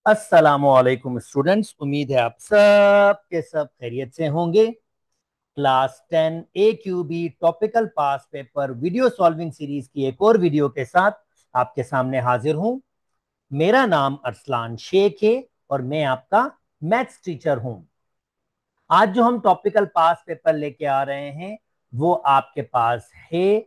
अस्सलामुअलैकुम स्टूडेंट्स, उम्मीद है आप सब के सब खैरियत से होंगे। क्लास 10 AQB टॉपिकल पास पेपर वीडियो सॉल्विंग सीरीज की एक और वीडियो के साथ आपके सामने हाजिर हूं। मेरा नाम अरसलान शेख है और मैं आपका मैथ्स टीचर हूं। आज जो हम टॉपिकल पास पेपर लेके आ रहे हैं वो आपके पास है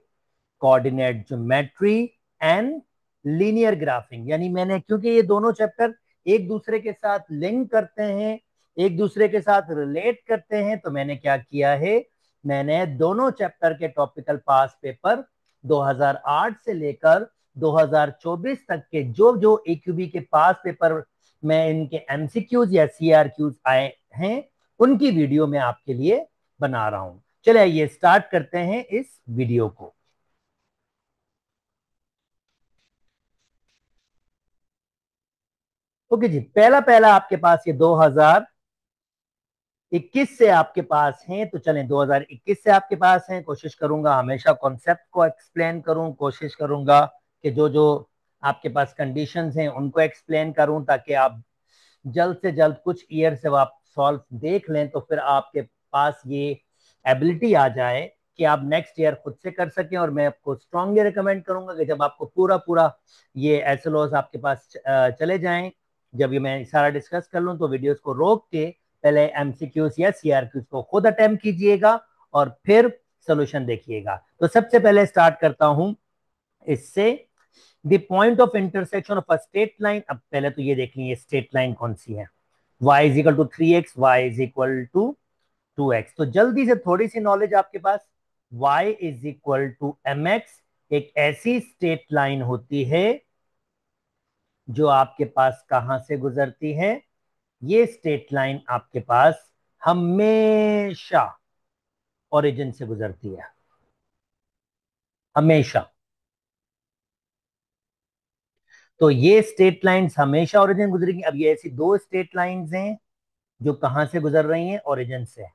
coordinate geometry and linear graphic. यानी मैंने, क्योंकि ये दोनों चैप्टर एक दूसरे के साथ लिंक करते हैं, एक दूसरे के साथ रिलेट करते हैं, तो मैंने क्या किया है, मैंने दोनों चैप्टर के टॉपिकल पास पेपर 2008 से लेकर 2024 तक के जो जो AQB के पास पेपर में इनके MCQs या CRQs आए हैं उनकी वीडियो मैं आपके लिए बना रहा हूं। चलिए ये स्टार्ट करते हैं इस वीडियो को। ओके जी, पहला पहला आपके पास ये 2021 से आपके पास हैं, तो चलें 2021 से आपके पास हैं। कोशिश करूंगा हमेशा कॉन्सेप्ट को एक्सप्लेन करूं, कोशिश करूंगा कि जो जो आपके पास कंडीशंस हैं उनको एक्सप्लेन करूं ताकि आप जल्द से जल्द कुछ ईयर से आप सॉल्व देख लें, तो फिर आपके पास ये एबिलिटी आ जाए कि आप नेक्स्ट ईयर खुद से कर सकें। और मैं आपको स्ट्रांगली रिकमेंड करूंगा कि जब आपको पूरा पूरा ये एसएलओस आपके पास चले जाएं, जब ये मैं सारा डिस्कस कर लूं, तो वीडियोस को रोक के पहले एमसीक्यूज या सीआरक्यूज को खुद अटेम्प्ट कीजिएगा और फिर सोल्यूशन देखिएगा। तो सबसे पहले स्टार्ट करता हूं इससे, the point of intersection of a straight line. अब पहले तो ये देख लीजिए स्ट्रेट लाइन कौन सी है, y is equal to 3x, y is equal to 2x। तो जल्दी से थोड़ी सी नॉलेज आपके पास, y is equal to mx एक ऐसी स्ट्रेट लाइन होती है जो आपके पास कहां से गुजरती है, ये स्ट्रेट लाइन आपके पास हमेशा ओरिजिन से गुजरती है, हमेशा। तो ये स्ट्रेट लाइंस हमेशा ओरिजिन गुजरेंगी। अब ये ऐसी दो स्ट्रेट लाइंस हैं जो कहां से गुजर रही हैं, ओरिजिन से।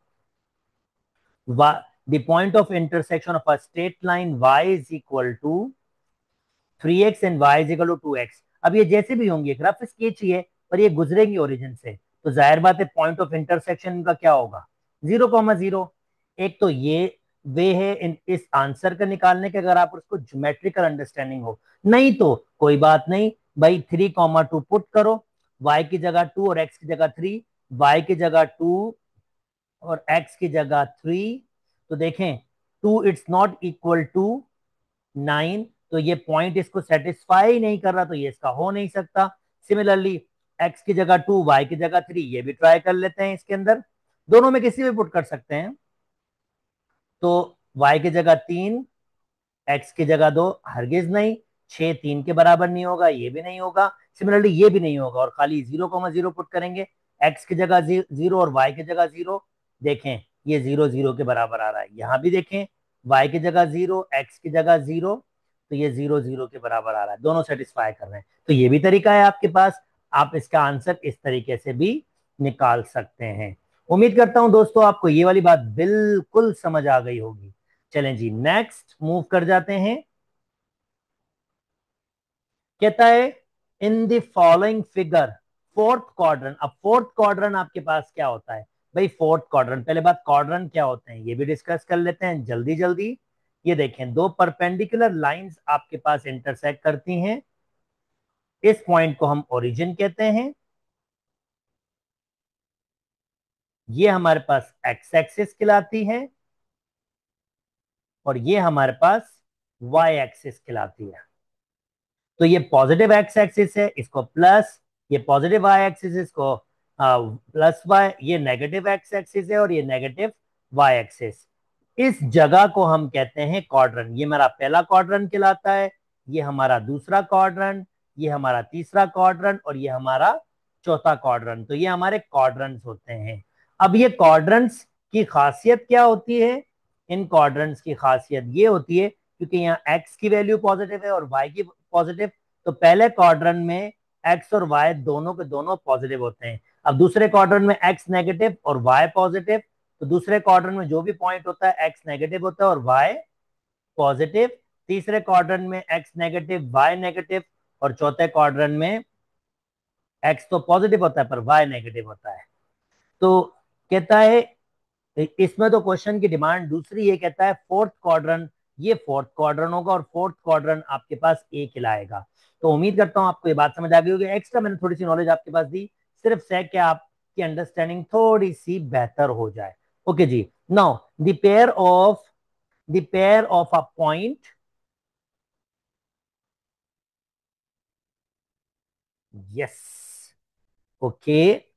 The point of intersection of a straight line y is equal to 3x and y is equal to 2x। अब ये जैसे भी होंगी एक रफ स्केच ही है, पर ये गुजरेंगी ओरिजिन से, तो जाहिर बात है पॉइंट ऑफ इंटरसेक्शन का क्या होगा, 0,0। एक तो ये वे है इस आंसर का निकालने के, अगर आप उसको ज्योमेट्रिकल अंडरस्टैंडिंग हो। नहीं तो कोई बात नहीं भाई, 3,2 पुट करो, y की जगह 2 और x की जगह 3, y की जगह 2 और x की जगह 3। तो देखें 2 इट्स नॉट इक्वल टू 9, तो ये पॉइंट इसको सेटिस्फाई नहीं कर रहा, तो ये इसका हो नहीं सकता। सिमिलरली x की जगह 2, y की जगह 3, ये भी ट्राई कर लेते हैं इसके अंदर, दोनों में किसी भी पुट कर सकते हैं। तो y की जगह 3, x की जगह 2, हरगिज नहीं। 6 3 के बराबर नहीं होगा, ये भी नहीं होगा। सिमिलरली ये भी नहीं होगा, और खाली 0,0 पुट करेंगे, x की जगह 0 और y की जगह 0। देखें ये 0 0 के बराबर आ रहा है, यहां भी देखें y की जगह 0, x की जगह 0, तो ये 0 0 के बराबर आ रहा है, दोनों सेटिस्फाई कर रहे हैं। तो ये भी तरीका है आपके पास, आप इसका आंसर इस तरीके से भी निकाल सकते हैं। उम्मीद करता हूं दोस्तों आपको ये वाली बात बिल्कुल समझ आ गई होगी। चलें जी, नेक्स्ट मूव कर जाते हैं। कहता है in the following figure fourth quadrant. अब फोर्थ क्वाड्रेंट आपके पास क्या होता है भाई, फोर्थ क्वाड्रेंट, पहले बात क्वाड्रेंट क्या होते हैं ये भी डिस्कस कर लेते हैं जल्दी जल्दी। ये देखें, दो परपेंडिकुलर लाइंस आपके पास इंटरसेक्ट करती हैं, इस पॉइंट को हम ओरिजिन कहते हैं। ये हमारे पास एक्स एक्सिस कहलाती है और ये हमारे पास वाई एक्सिस कहलाती है। तो ये पॉजिटिव एक्स एक्सिस है, इसको प्लस, ये पॉजिटिव वाई एक्सिस, इसको प्लस वाई, ये नेगेटिव एक्स एक्सिस है और ये नेगेटिव वाई एक्सिस। इस जगह को हम कहते हैं क्वाड्रेंट। ये मेरा पहला क्वाड्रेंट कहलाता है, ये हमारा दूसरा क्वाड्रेंट, ये हमारा तीसरा क्वाड्रेंट और ये हमारा चौथा क्वाड्रेंट। तो ये हमारे क्वाड्रेंट्स होते हैं। अब ये क्वाड्रेंट्स की खासियत क्या होती है, इन क्वाड्रेंट्स की खासियत ये होती है क्योंकि यहाँ एक्स की वैल्यू पॉजिटिव है और वाई की पॉजिटिव, तो पहले क्वाड्रेंट में एक्स और वाई दोनों के दोनों पॉजिटिव होते हैं। अब दूसरे क्वाड्रेंट में एक्स नेगेटिव और वाई पॉजिटिव, तो दूसरे क्वाड्रेंट में जो भी पॉइंट होता है एक्स नेगेटिव होता है और वाई पॉजिटिव। तीसरे क्वाड्रेंट में एक्स नेगेटिव वाई नेगेटिव और चौथे क्वाड्रेंट में एक्स तो पॉजिटिव होता है पर वाई नेगेटिव होता है। तो कहता है इसमें तो क्वेश्चन की डिमांड दूसरी है, कहता है फोर्थ क्वाड्रेंट, ये फोर्थ क्वाड्रेंट होगा और फोर्थ क्वाड्रेंट आपके पास ए कहलाएगा। तो उम्मीद करता हूं आपको ये बात समझ आ गई होगी। एक्स्ट्रा मैंने थोड़ी सी नॉलेज आपके पास दी सिर्फ से कि आपकी अंडरस्टैंडिंग थोड़ी सी बेहतर हो जाए। ओके जी, now the pair of a point, yes, okay,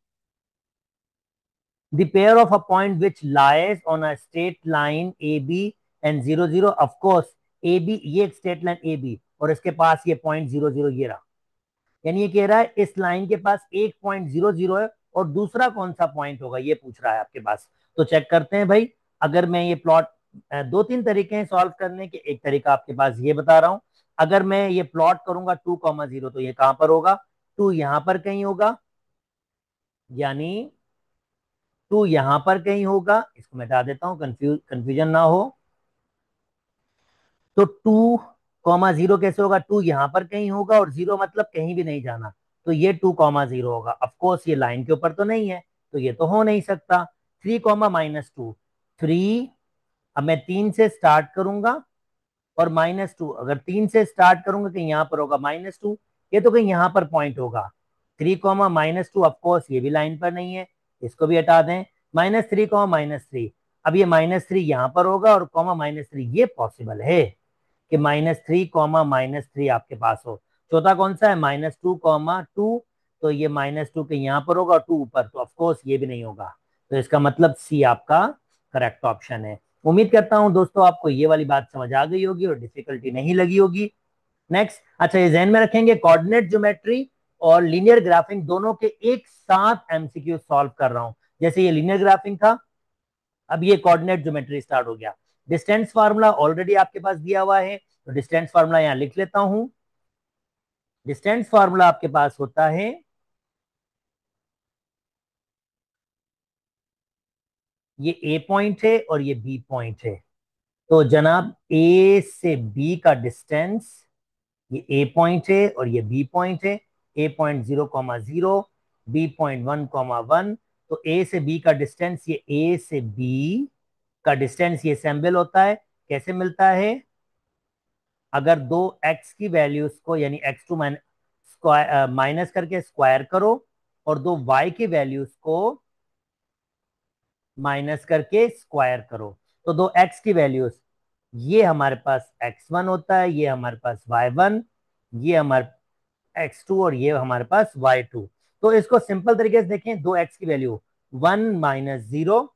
the pair of a point which lies on a straight line AB and 0 0, of course AB, ये एक स्ट्रेट लाइन AB और इसके पास ये पॉइंट 0 0 ये रहा। यानी ये कह रहा है इस लाइन के पास एक पॉइंट 0 0 है और दूसरा कौन सा पॉइंट होगा ये पूछ रहा है आपके पास। तो चेक करते हैं भाई। अगर मैं ये प्लॉट, दो तीन तरीके हैं सॉल्व करने के, एक तरीका आपके पास ये बता रहा हूं। अगर मैं ये प्लॉट करूंगा 2,0 तो ये कहां पर होगा, 2 यहां पर कहीं होगा, यानी 2 यहां पर कहीं होगा। इसको मिटा देता हूं, कंफ्यूजन ना हो। तो 2,0 कैसे होगा, 2 यहां पर कहीं होगा और 0 मतलब कहीं भी नहीं जाना। तो ये 2,0 होगा। ऑफकोर्स ये लाइन के ऊपर तो नहीं है तो ये तो हो नहीं सकता। 3,-2, 3, अब मैं 3 से स्टार्ट करूंगा और -2, अगर 3 से स्टार्ट करूंगा कहीं यहां पर होगा -2, ये तो कहीं यहां पर पॉइंट होगा। 3,-2, ऑफकोर्स ये भी लाइन पर नहीं है, इसको भी हटा दें। -3, अब ये -3 यहां पर होगा और -3 ये पॉसिबल है कि -3, आपके पास हो। चौथा कौन सा है, -2, तो ये -2 के यहां पर होगा और 2 ऊपर, तो ऑफकोर्स ये भी नहीं होगा। तो इसका मतलब सी आपका करेक्ट ऑप्शन है। उम्मीद करता हूं दोस्तों आपको ये वाली बात समझ आ गई होगी और डिफिकल्टी नहीं लगी होगी। नेक्स्ट, अच्छा ये ध्यान में रखेंगे, कोऑर्डिनेट ज्योमेट्री और लीनियर ग्राफिंग दोनों के एक साथ एमसीक्यू सॉल्व कर रहा हूं। जैसे ये लीनियर ग्राफिंग था, अब ये कोऑर्डिनेट ज्योमेट्री स्टार्ट हो गया। डिस्टेंस फार्मूला ऑलरेडी आपके पास दिया हुआ है, तो डिस्टेंस फार्मूला यहां लिख लेता हूं। डिस्टेंस फार्मूला आपके पास होता है, ये ए पॉइंट है और ये बी पॉइंट है। तो जनाब ए से बी का डिस्टेंस, ये ए पॉइंट है और ये बी पॉइंट है। ए पॉइंट 0,0, बी पॉइंट 1,1। तो ए से बी का डिस्टेंस, ये ए से बी का डिस्टेंस ये सैम्बल होता है। कैसे मिलता है, अगर दो एक्स की वैल्यूज को यानी x2 माइनस करके स्क्वायर करो और दो y की वैल्यूज को माइनस करके स्क्वायर करो, तो दो x की वैल्यूज, ये हमारे पास x1 होता है, ये हमारे पास y1, ये हमारे x2 और ये हमारे पास y2। तो इसको सिंपल तरीके से देखें, दो x की वैल्यू 1 - 0,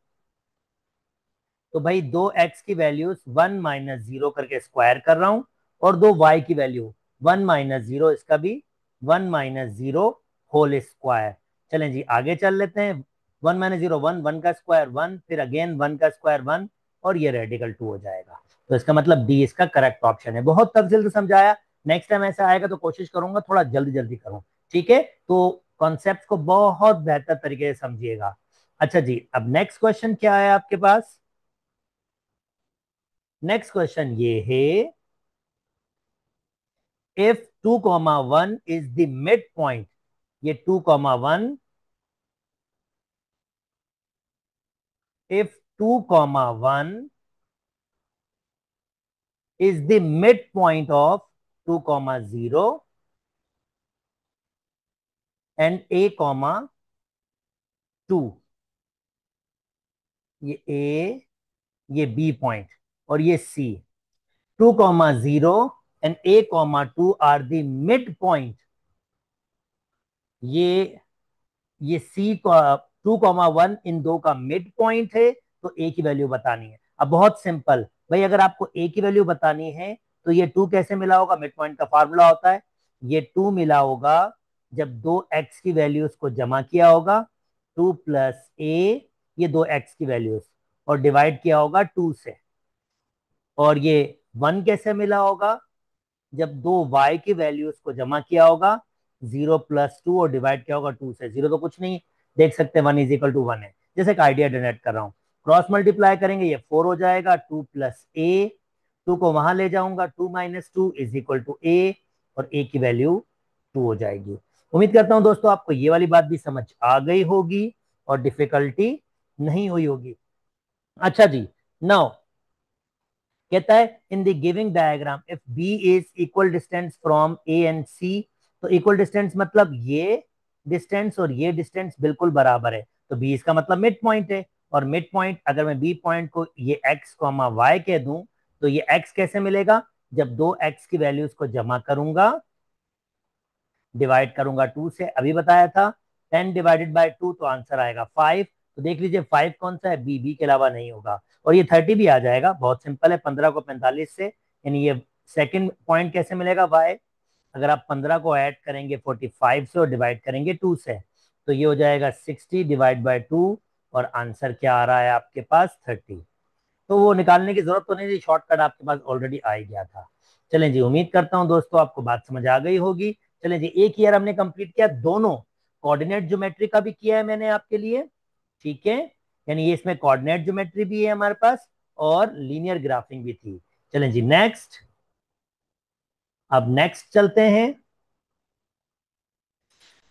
तो भाई दो x की वैल्यूज 1 - 0 करके स्क्वायर कर रहा हूं और दो y की वैल्यू 1 - 0, इसका भी 1 - 0 होल स्क्वायर। चलें जी आगे चल लेते हैं। 1 - 0 1, 1 का स्क्वायर 1, फिर अगेन 1 का स्क्वायर 1 और ये रेडिकल 2 हो जाएगा। तो इसका मतलब डी इसका करेक्ट ऑप्शन है। बहुत तफसील से समझाया, नेक्स्ट टाइम ऐसा आएगा तो कोशिश करूंगा थोड़ा जल्दी जल्दी करूं। ठीक है, तो कॉन्सेप्ट को बहुत बेहतर तरीके से समझिएगा। अच्छा जी, अब नेक्स्ट क्वेश्चन क्या है आपके पास। नेक्स्ट क्वेश्चन ये है, if 2,1 is the mid point, ये 2,1, if 2,1 is the midpoint of 2,0 and a, 2, ये a, ये b पॉइंट और ये c, 2,0 and a, 2 are the mid point। ये सी का 2,1 इन दो का मिड पॉइंट है, तो ए की वैल्यू बतानी है। अब बहुत सिंपल भाई, अगर आपको ए की वैल्यू बतानी है तो ये 2 कैसे मिला होगा, मिड पॉइंट का फार्मूला होता है, ये 2 मिला होगा जब दो एक्स की वैल्यूज को जमा किया होगा, 2 + a, ये दो एक्स की वैल्यूज, और डिवाइड किया होगा 2 से। और ये 1 कैसे मिला होगा, जब दो y की वैल्यूज को जमा किया होगा, 0 + 2 और डिवाइड किया होगा 2 से। 0 तो कुछ नहीं, देख सकते हैं 1 = 1 है। जैसे एक आइडिया जनरेट कर रहा हूं, क्रॉस मल्टीप्लाई करेंगे ये 4 हो जाएगा, 2 + a, 2 को वहां ले जाऊंगा, 2 - 2 = a और a की वैल्यू 2 हो जाएगी। उम्मीद करता हूं दोस्तों आपको ये वाली बात भी समझ आ गई होगी और डिफिकल्टी नहीं हुई होगी। अच्छा जी, नाउ कहता है in the giving diagram if B is equal distance from A and C, तो इक्वल डिस्टेंस मतलब ये डिस्टेंस और ये डिस्टेंस बिल्कुल बराबर है, तो बी इसका मतलब मिड पॉइंट है। और मिड पॉइंट अगर मैं बी पॉइंट को ये एक्स कॉमा वाई कह दूं, तो ये एक्स कैसे मिलेगा, जब दो एक्स की वैल्यूज को जमा करूंगा, डिवाइड करूंगा 2 से, अभी बताया था 10 डिवाइडेड बाय 2, तो आंसर आएगा 5। तो देख लीजिए 5 कौन सा है, बी, बी के अलावा नहीं होगा। और ये 30 भी आ जाएगा, बहुत सिंपल है, 15 को 45 से, यानी ये सेकंड पॉइंट कैसे मिलेगा वाई, अगर आप 15 को ऐड करेंगे 45 से और डिवाइड करेंगे 2 से, तो ये हो जाएगा 60 डिवाइड बाय 2, और आंसर क्या आ रहा है आपके पास 30। तो वो निकालने की जरूरत तो नहीं थी, शॉर्टकट आपके पास ऑलरेडी आ ही गया था। चलें जी, उम्मीद करता हूं दोस्तों आपको बात समझ आ गई होगी। चलें जी, एक ईयर हमने कंप्लीट किया, दोनों कोऑर्डिनेट ज्योमेट्री का भी किया है मैंने आपके लिए, ठीक है, यानी ये इसमें कोऑर्डिनेट ज्योमेट्री भी है हमारे पास और लीनियर ग्राफिंग भी थी। चलें जी नेक्स्ट, अब नेक्स्ट चलते हैं।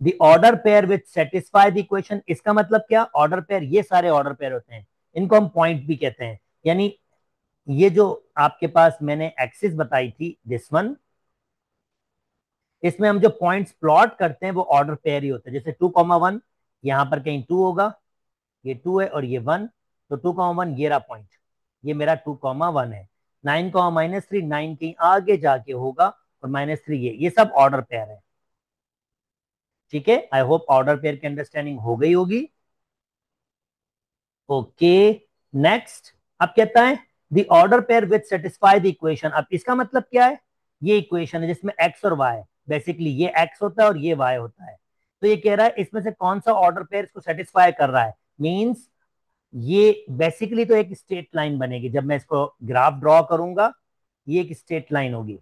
The order pair which satisfy the equation, इसका मतलब क्या, ऑर्डर पेयर, ये सारे ऑर्डर पेयर होते हैं, इनको हम पॉइंट भी कहते हैं। यानी ये जो आपके पास मैंने एक्सिस बताई थी दिस वन, इसमें हम जो पॉइंट्स प्लॉट करते हैं वो ऑर्डर पेयर ही होते हैं। जैसे 2,1, यहां पर कहीं 2 होगा, ये 2 है और ये 1, तो 2,1 ये रहा पॉइंट, ये मेरा 2,1 है। 9,-3, 9 कहीं आगे जाके होगा, और -3 ये सब ऑर्डर पेयर है। ठीक है, आई होप ऑर्डर पेयर की अंडरस्टैंडिंग हो गई होगी। ओके, नेक्स्ट, अब कहता है the order pair which satisfy the equation. अब इसका मतलब क्या है, ये इक्वेशन है जिसमें एक्स और वाई, बेसिकली ये एक्स होता है और ये वाई होता है, तो ये कह रहा है इसमें से कौन सा ऑर्डर पेयर इसको सेटिस्फाई कर रहा है। मींस ये बेसिकली तो एक स्ट्रेट लाइन बनेगी, जब मैं इसको ग्राफ ड्रॉ करूंगा, ये एक स्ट्रेट लाइन होगी,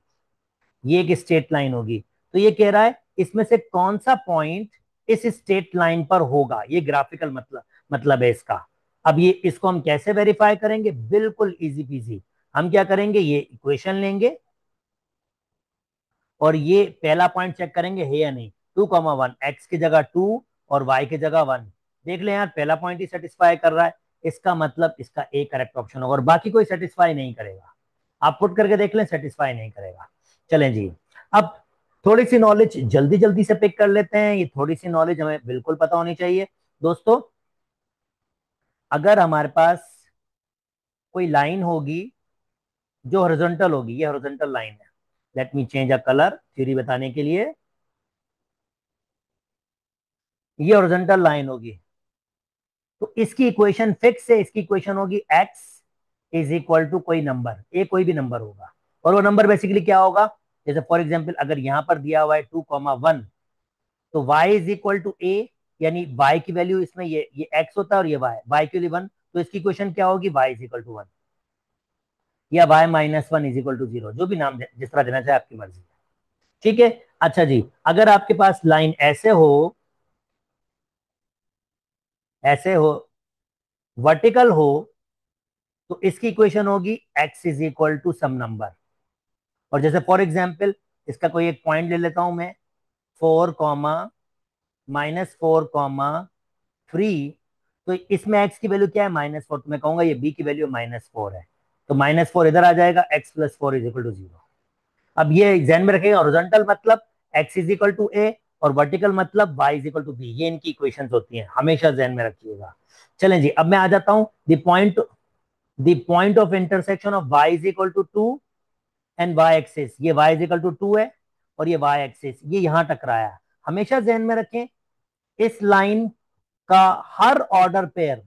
ये एक स्ट्रेट लाइन होगी। तो ये कह रहा है इसमें से कौन सा पॉइंट इस स्ट्रेट लाइन पर होगा, ये ग्राफिकल मतलब है इसका। अब ये इसको हम कैसे वेरीफाई करेंगे, बिल्कुल इजी पीजी, हम क्या करेंगे, ये इक्वेशन लेंगे और ये पहला पॉइंट चेक करेंगे है या नहीं, 2,1, एक्स की जगह 2 और वाई की जगह 1, देख ले यार पहला पॉइंट ही सेटिस्फाई कर रहा है, इसका मतलब इसका ए करेक्ट ऑप्शन होगा, और बाकी कोई सेटिस्फाई नहीं करेगा। आप पुट करके देख लें, सेटिस्फाई नहीं करेगा। चलें जी, अब थोड़ी सी नॉलेज जल्दी जल्दी से पिक कर लेते हैं, ये थोड़ी सी नॉलेज हमें बिल्कुल पता होनी चाहिए दोस्तों। अगर हमारे पास कोई लाइन होगी जो हॉरिजॉन्टल होगी, ये हॉरिजॉन्टल लाइन है, let me change a colour theory बताने के लिए, ये हॉरिजॉन्टल लाइन होगी, तो इसकी इक्वेशन फिक्स है, इसकी इक्वेशन होगी x इज इक्वल टू कोई नंबर, ए कोई भी नंबर होगा, और वो नंबर बेसिकली क्या होगा, जैसे फॉर एग्जांपल अगर यहां पर दिया हुआ है 2,1, तो y इज इक्वल टू ए, यानी y की वैल्यू इसमें ये x होता है और ये y के लिए 1, तो इसकी इक्वेशन क्या होगी, y इज इक्वल टू 1, या y-1 इज इक्वल टू 0, जो भी नाम जिस तरह देना चाहे आपकी मर्जी है। ठीक है, अच्छा जी, अगर आपके पास लाइन ऐसे हो वर्टिकल हो, तो इसकी इक्वेशन होगी x is equal to some number. और जैसे फॉर एग्जाम्पल इसका कोई एक पॉइंट ले लेता हूं मैं, 4 कॉमा -4 कॉमा 3, तो इसमें x की वैल्यू क्या है, -4, तो मैं कहूंगा ये b की वैल्यू -4 है, तो -4 इधर आ जाएगा, x+4 इज इक्वल टू 0। अब ये ध्यान में रखेगा, हॉरिजॉन्टल मतलब x is equal to A, और वर्टिकल मतलब y is equal to B, ये इनकी इक्वेशंस होती हैं, हमेशा ध्यान में रखिएगा। चलें जी, अब मैं आ जाता हूं, the point of intersection of y is equal to 2 and y axis, ये y इज इक्वल टू 2 है और ये y एक्सिस ये यहां टकराया है। हमेशा ध्यान में रखें, इस लाइन का हर ऑर्डर पेयर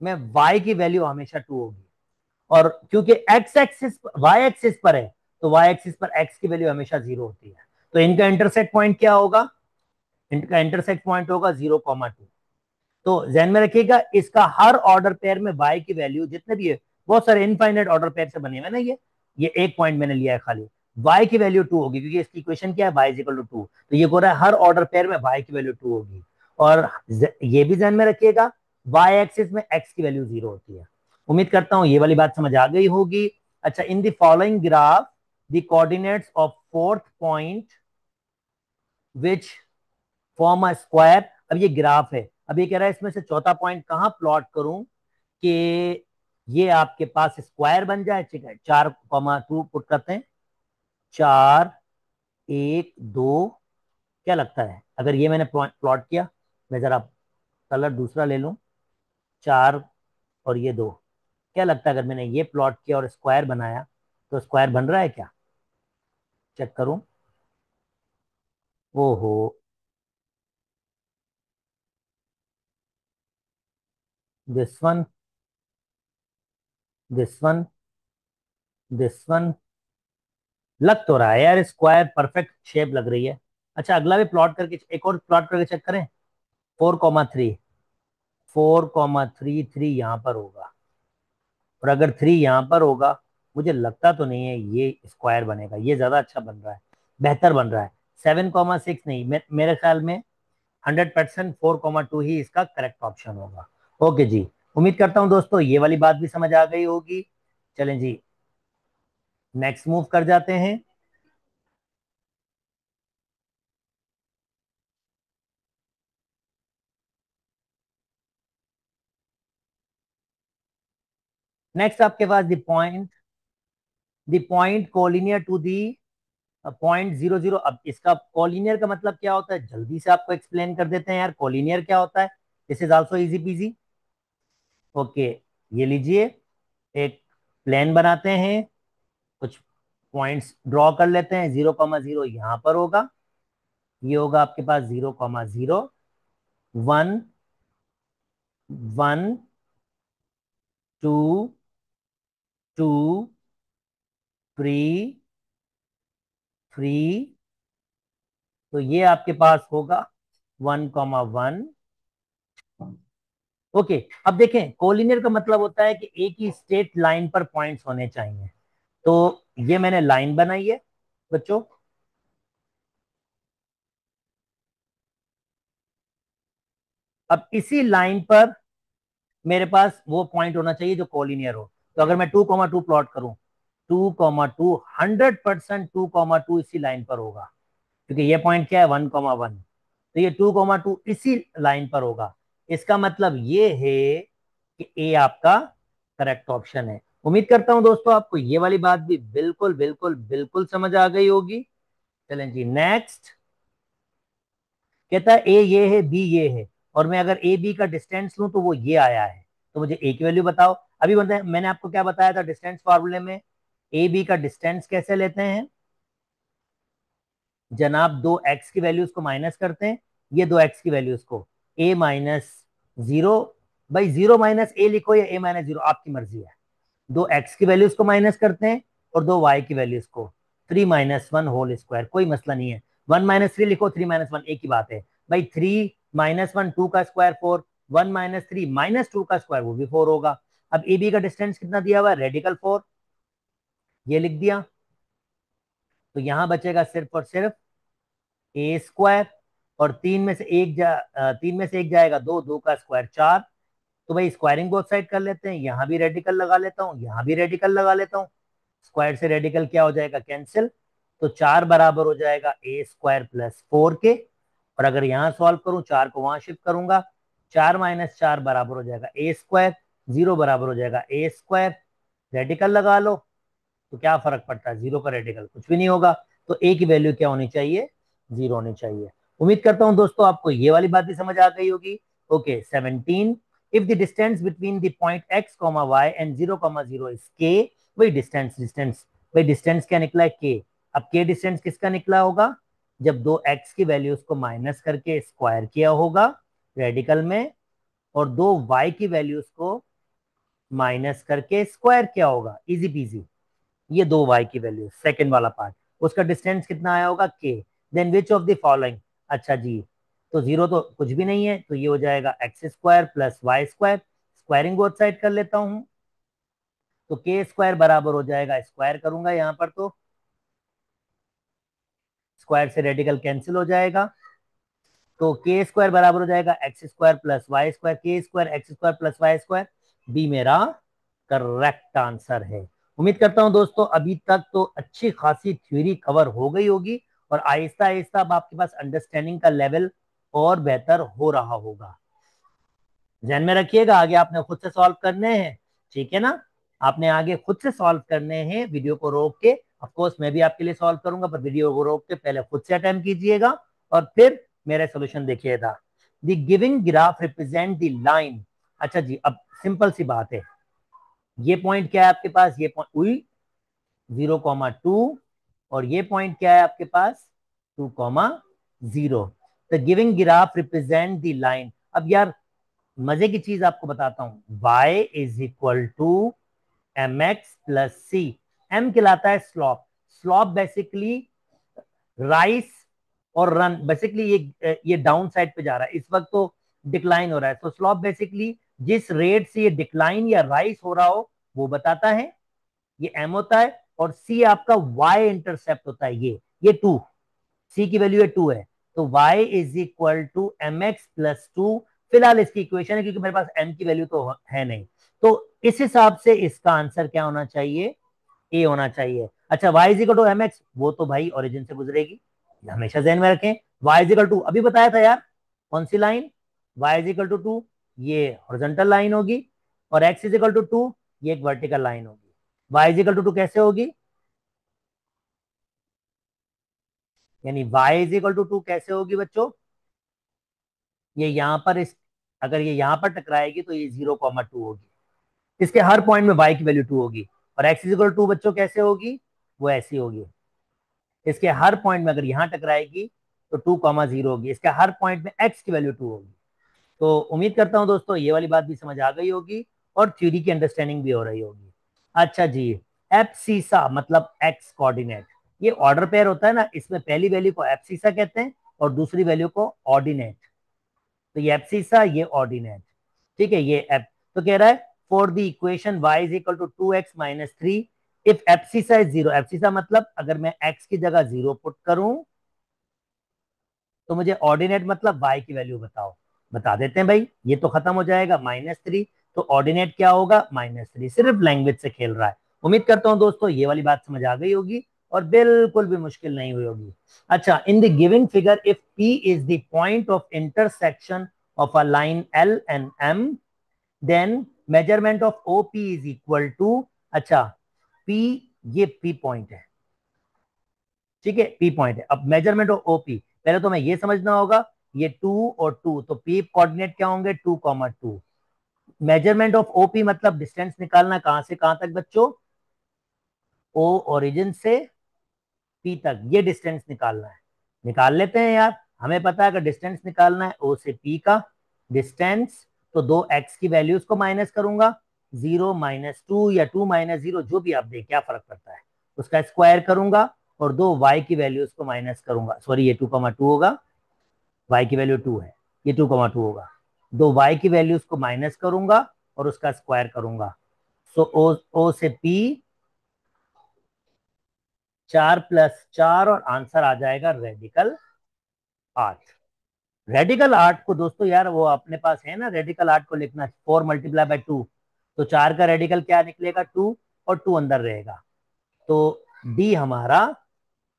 में y की वैल्यू हमेशा 2 होगी, और क्योंकि x एक्सिस y एक्सिस पर है, तो y एक्सिस पर x की वैल्यू हमेशा 0 होती है, तो इनका इंटरसेक्ट पॉइंट क्या होगा, इनका इंटरसेक्ट पॉइंट होगा 0,2। तो ध्यान में रखिएगा, इसका हर ऑर्डर पेयर में y की वैल्यू जितने भी है, बहुत सारे इनफाइनाइट ऑर्डर पेयर से बने हुए ना, ये एक पॉइंट मैंने लिया है खाली, y की वैल्यू 2 होगी, क्योंकि इसकी इक्वेशन क्या है, y इज इक्वल टू 2, तो ये बोल रहा है हर ऑर्डर पेयर में y की वैल्यू 2 होगी। और ये भी ध्यान में रखिएगा, y एक्सिस में x की वैल्यू 0 होती है। उम्मीद करता हूं ये वाली बात समझ आ गई होगी। अच्छा, in the following graph the coordinates of fourth point which form a square. अब ये ग्राफ है, अब ये कह रहा है इसमें से चौथा पॉइंट कहाँ प्लॉट करूं कि ये आपके पास स्क्वायर बन जाए। ठीक है, 4,2 पुट करते हैं, 4, 1, 2। क्या लगता है अगर ये मैंने प्लॉट किया, मैं जरा कलर दूसरा ले लूं, 4 और ये 2, क्या लगता है अगर मैंने ये प्लॉट किया और स्क्वायर बनाया तो स्क्वायर बन रहा है क्या? चेक करूं। ओहो, this one, this one, this one, लग तो रहा है यार स्क्वायर परफेक्ट शेप लग रही है। अच्छा, अगला भी प्लॉट करके, एक और प्लॉट करके चेक करें। 4,3, 4,3 यहाँ पर होगा, और अगर 3 यहाँ पर होगा, मुझे लगता तो नहीं है ये स्क्वायर बनेगा। ये ज्यादा अच्छा बन रहा है, बेहतर बन रहा है। 7,6 नहीं, मेरे ख्याल में 100% 4,2 ही इसका करेक्ट ऑप्शन होगा। ओके जी, उम्मीद करता हूं दोस्तों ये वाली बात भी समझ आ गई होगी। चलें जी, नेक्स्ट मूव कर जाते हैं। नेक्स्ट आपके पास the point collinear to the .00। अब इसका कोलिनियर का मतलब क्या होता है, जल्दी से आपको एक्सप्लेन कर देते हैं यार, कोलिनियर क्या होता है। This is also easy PG. Okay, ये लीजिए, एक प्लेन बनाते हैं, कुछ पॉइंट्स ड्रॉ कर लेते हैं। 0,0 यहां पर होगा, ये होगा आपके पास 0,0, 1, 1, 2, 2, 3, 3। तो ये आपके पास होगा 1,1। ओके, अब देखें कोलिनियर का मतलब होता है कि एक ही स्ट्रेट लाइन पर पॉइंट्स होने चाहिए। तो ये मैंने लाइन बनाई है बच्चों। अब इसी लाइन पर मेरे पास वो पॉइंट होना चाहिए जो कोलिनियर हो। तो अगर मैं 2,2 प्लॉट करूं, 2,2, 100% 2,2 इसी लाइन पर होगा, क्योंकि ये पॉइंट क्या है, 1,1। तो ये 2,2 इसी लाइन पर होगा। इसका मतलब ये है कि ए आपका करेक्ट ऑप्शन है। उम्मीद करता हूं दोस्तों आपको ये वाली बात भी बिल्कुल बिल्कुल बिल्कुल समझ आ गई होगी। चलें जी नेक्स्ट। कहता है ए ये है, बी ये है, और मैं अगर ए बी का डिस्टेंस लूं तो वो ये आया है, तो मुझे ए की वैल्यू बताओ। अभी मैंने आपको क्या बताया था डिस्टेंस फॉर्मूले में, ए बी का डिस्टेंस कैसे लेते हैं जनाब, 2x की वैल्यूज को माइनस करते हैं, ये 2x की वैल्यूज को, a-0। भाई 0 - a लिखो या a-0, आपकी मर्जी है। 2x की वैल्यूज को माइनस करते हैं और 2y की वैल्यूज को, 3 - 1 होल स्क्वायर, कोई मसला नहीं है। 1 - 3 लिखो, 3 - 1 एक ही बात है। भाई 3 - 1 2 का स्क्वायर 4, 1 - 3 - 2 का स्क्वायर वो भी 4 होगा। अब ए बी का डिस्टेंस कितना दिया हुआ है, रेडिकल 4, ये लिख दिया। तो यहां बचेगा सिर्फ और सिर्फ ए स्क्वायर, और 3 में से एक जाएगा 2, 2 का स्क्वायर 4। तो भाई स्क्वायरिंग बोथ साइड कर लेते हैं, यहां भी रेडिकल लगा लेता हूं, यहां भी रेडिकल लगा लेता हूं। स्क्वायर से रेडिकल क्या हो जाएगा, कैंसिल। तो 4 बराबर हो जाएगा ए स्क्वायर प्लस 4 के। और अगर यहां सॉल्व करूं, 4 को वहां शिफ्ट करूंगा, 4 - 4 बराबर हो जाएगा ए स्क्वायर, 0 बराबर हो जाएगा ए स्क्वायर। रेडिकल लगा लो, तो क्या फर्क पड़ता है, 0 का रेडिकल कुछ भी नहीं होगा। तो ए की वैल्यू क्या होनी चाहिए, 0 होनी चाहिए। उम्मीद करता हूं दोस्तों आपको ये वाली बात भी समझ आ गई होगी। Okay 17, if the distance between the point x, y and 0, 0 is k। वही डिस्टेंस, भाई डिस्टेंस क्या निकला है, k। अब k डिस्टेंस किसका निकला होगा, जब दो x की वैल्यूज को माइनस करके स्क्वायर किया होगा रेडिकल में, और दो y की वैल्यूज को माइनस करके स्क्वायर किया होगा, इजी पीजी। ये दो y की वैल्यू, सेकंड वाला पार्ट, उसका डिस्टेंस कितना आया होगा, k। Then which of the following, अच्छा जी, तो 0 तो कुछ भी नहीं है, तो ये हो जाएगा x square plus y square. Squaring both side कर लेता हूं, तो के स्क्वायर बराबर हो जाएगा, स्क्वायर करूंगा यहां पर तो स्क्वायर से रेडिकल कैंसिल हो जाएगा। तो के स्क्वायर बराबर हो जाएगा x square plus y square, k square x square plus y square. B मेरा करेक्ट आंसर है। उम्मीद करता हूं दोस्तों अभी तक तो अच्छी खासी थ्योरी कवर हो गई होगी, और आहिस्ता आहिस्ता अब आपके पास अंडरस्टैंडिंग का लेवल और बेहतर हो रहा होगा। ध्यान में रखिएगा, आगे आपने खुद से सॉल्व करने हैं, ठीक है ना। आपने आगे खुद से सॉल्व करने हैं, वीडियो को रोक के। ऑफ कोर्स मैं भी आपके लिए सॉल्व करूंगा, पर वीडियो को रोक के पहले खुद से अटेम्प्ट कीजिएगा और फिर मेरा सोल्यूशन देखिएगा। The giving graph represent the line. अच्छा जी, अब सिंपल सी बात है, ये पॉइंट क्या है आपके पास, ये पॉइंट हुई 0,2 और ये पॉइंट क्या है आपके पास 2,0। The giving graph represent the line. अब यार मजे की चीज आपको बताता हूं, y is equal to m x plus c. M कहलाता है स्लॉप। स्लॉप बेसिकली राइस और रन, बेसिकली ये डाउन साइड पे जा रहा है इस वक्त, तो डिक्लाइन हो रहा है। तो स्लॉप बेसिकली जिस रेट से ये डिक्लाइन या राइस हो रहा हो वो बताता है, ये एम होता है। और सी आपका वाई इंटरसेप्ट होता है, ये 2, सी की वैल्यू है 2 है। तो y is equal to m x plus 2। फिलहाल इसकी इक्वेशन है क्योंकि मेरे पास m की वैल्यू तो है नहीं, तो इस हिसाब से इसका आंसर क्या होना चाहिए, ए होना चाहिए। अच्छा, y is equal to m x, वो तो भाई ओरिजिन से गुजरेगी, हमेशा ध्यान में रखें। y इज इक्वल टू, अभी बताया था यार, कौन सी line, y is equal to 2, ये हॉरिजॉन्टल लाइन होगी, और x इज इक्वल टू 2, ये एक वर्टिकल लाइन होगी। y इज इक्वल टू 2 कैसे होगी, यानी y इज इक्वल टू 2 कैसे होगी बच्चों, ये यहां पर इस, अगर ये यहां पर टकराएगी तो ये 0,2 होगी, इसके हर पॉइंट में y की वैल्यू 2 होगी। और x इज इक्वल टू बच्चों कैसे होगी, वो ऐसी होगी, इसके हर पॉइंट में अगर यहां टकराएगी तो 2,0 होगी, इसके हर पॉइंट में x की वैल्यू 2 होगी। तो उम्मीद करता हूं दोस्तों ये वाली बात भी समझ आ गई होगी और थ्योरी की अंडरस्टैंडिंग भी हो रही होगी। अच्छा जी, एब्सिसा मतलब एक्स कोऑर्डिनेट, ये ऑर्डर पेयर होता है ना, इसमें पहली वैल्यू को एब्सिसा कहते हैं और दूसरी वैल्यू को ऑर्डिनेट। तो ये एब्सिसा, ये ऑर्डिनेट, ठीक है, ये एप। तो कह रहा है for the equation y is equal to 2x minus 3 if abscissa is 0। Abscissa मतलब अगर मैं x की जगह 0 पुट करूं तो मुझे ऑर्डिनेट मतलब y की वैल्यू बताओ। बता देते हैं भाई, ये तो खत्म हो जाएगा -3, तो ऑर्डिनेट क्या होगा -3। सिर्फ लैंग्वेज से खेल रहा है। उम्मीद करता हूं दोस्तों ये वाली बात समझ आ गई होगी और बिल्कुल भी मुश्किल नहीं हुई होगी। अच्छा, in the giving figure if P is the point of intersection of a line L and M, then measurement of OP is equal to, अच्छा P, ये P पॉइंट है, ठीक है, P पॉइंट है। अब मेजरमेंट ऑफ OP, पहले तो मैं ये समझना होगा, ये 2 और 2, तो P कोऑर्डिनेट क्या होंगे 2,2। मेजरमेंट ऑफ OP मतलब डिस्टेंस निकालना कहां से कहां तक बच्चों, O ओरिजिन से P तक, ये डिस्टेंस निकालना है। निकाल लेते हैं यार, हमें पता है अगर डिस्टेंस निकालना है O से P का डिस्टेंस, तो दो x की वैल्यूज को माइनस करूंगा, 0 - 2 या 2 - 0, जो भी आप दें, क्या फर्क पड़ता है, उसका स्क्वायर करूंगा और दो y की वैल्यूज को माइनस करूंगा। सॉरी, ये 2,2 होगा, y की वैल्यू 2 है, ये 2,2 होगा। दो y की वैल्यूज को माइनस करूंगा और उसका स्क्वायर करूंगा। सो O से P 4 + 4 और आंसर आ जाएगा रेडिकल 8। रेडिकल 8 को दोस्तों यार वो अपने पास है ना, रेडिकल 8 को लिखना 4 × 2, तो 4 का रेडिकल क्या निकलेगा 2 और 2 अंदर रहेगा। तो डी हमारा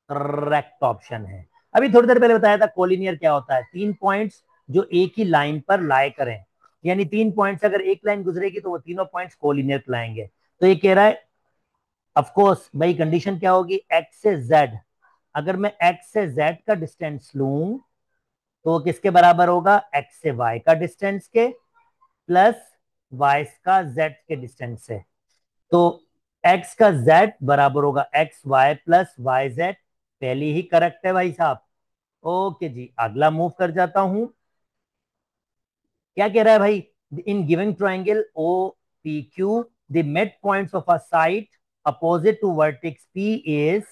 करेक्ट ऑप्शन है। अभी थोड़ी देर पहले बताया था कोलिनियर क्या होता है, 3 पॉइंट्स जो एक ही लाइन पर लाए करें, यानी 3 पॉइंट्स अगर एक लाइन गुजरेगी तो वो तीनों पॉइंट्स कोलिनियर कहलाएंगे। तो ये कह रहा है ऑफ कोर्स भाई, कंडीशन क्या होगी, x से z, अगर मैं x से z का डिस्टेंस लूं तो किसके बराबर होगा, x से y का डिस्टेंस के प्लस y का z के डिस्टेंस से। तो x का z बराबर होगा x y plus y z, पहली ही करेक्ट है भाई साहब। ओके जी, अगला मूव कर जाता हूं। क्या कह रहा है भाई, in giving triangle O P Q the mid points of a side opposite to vertex P is,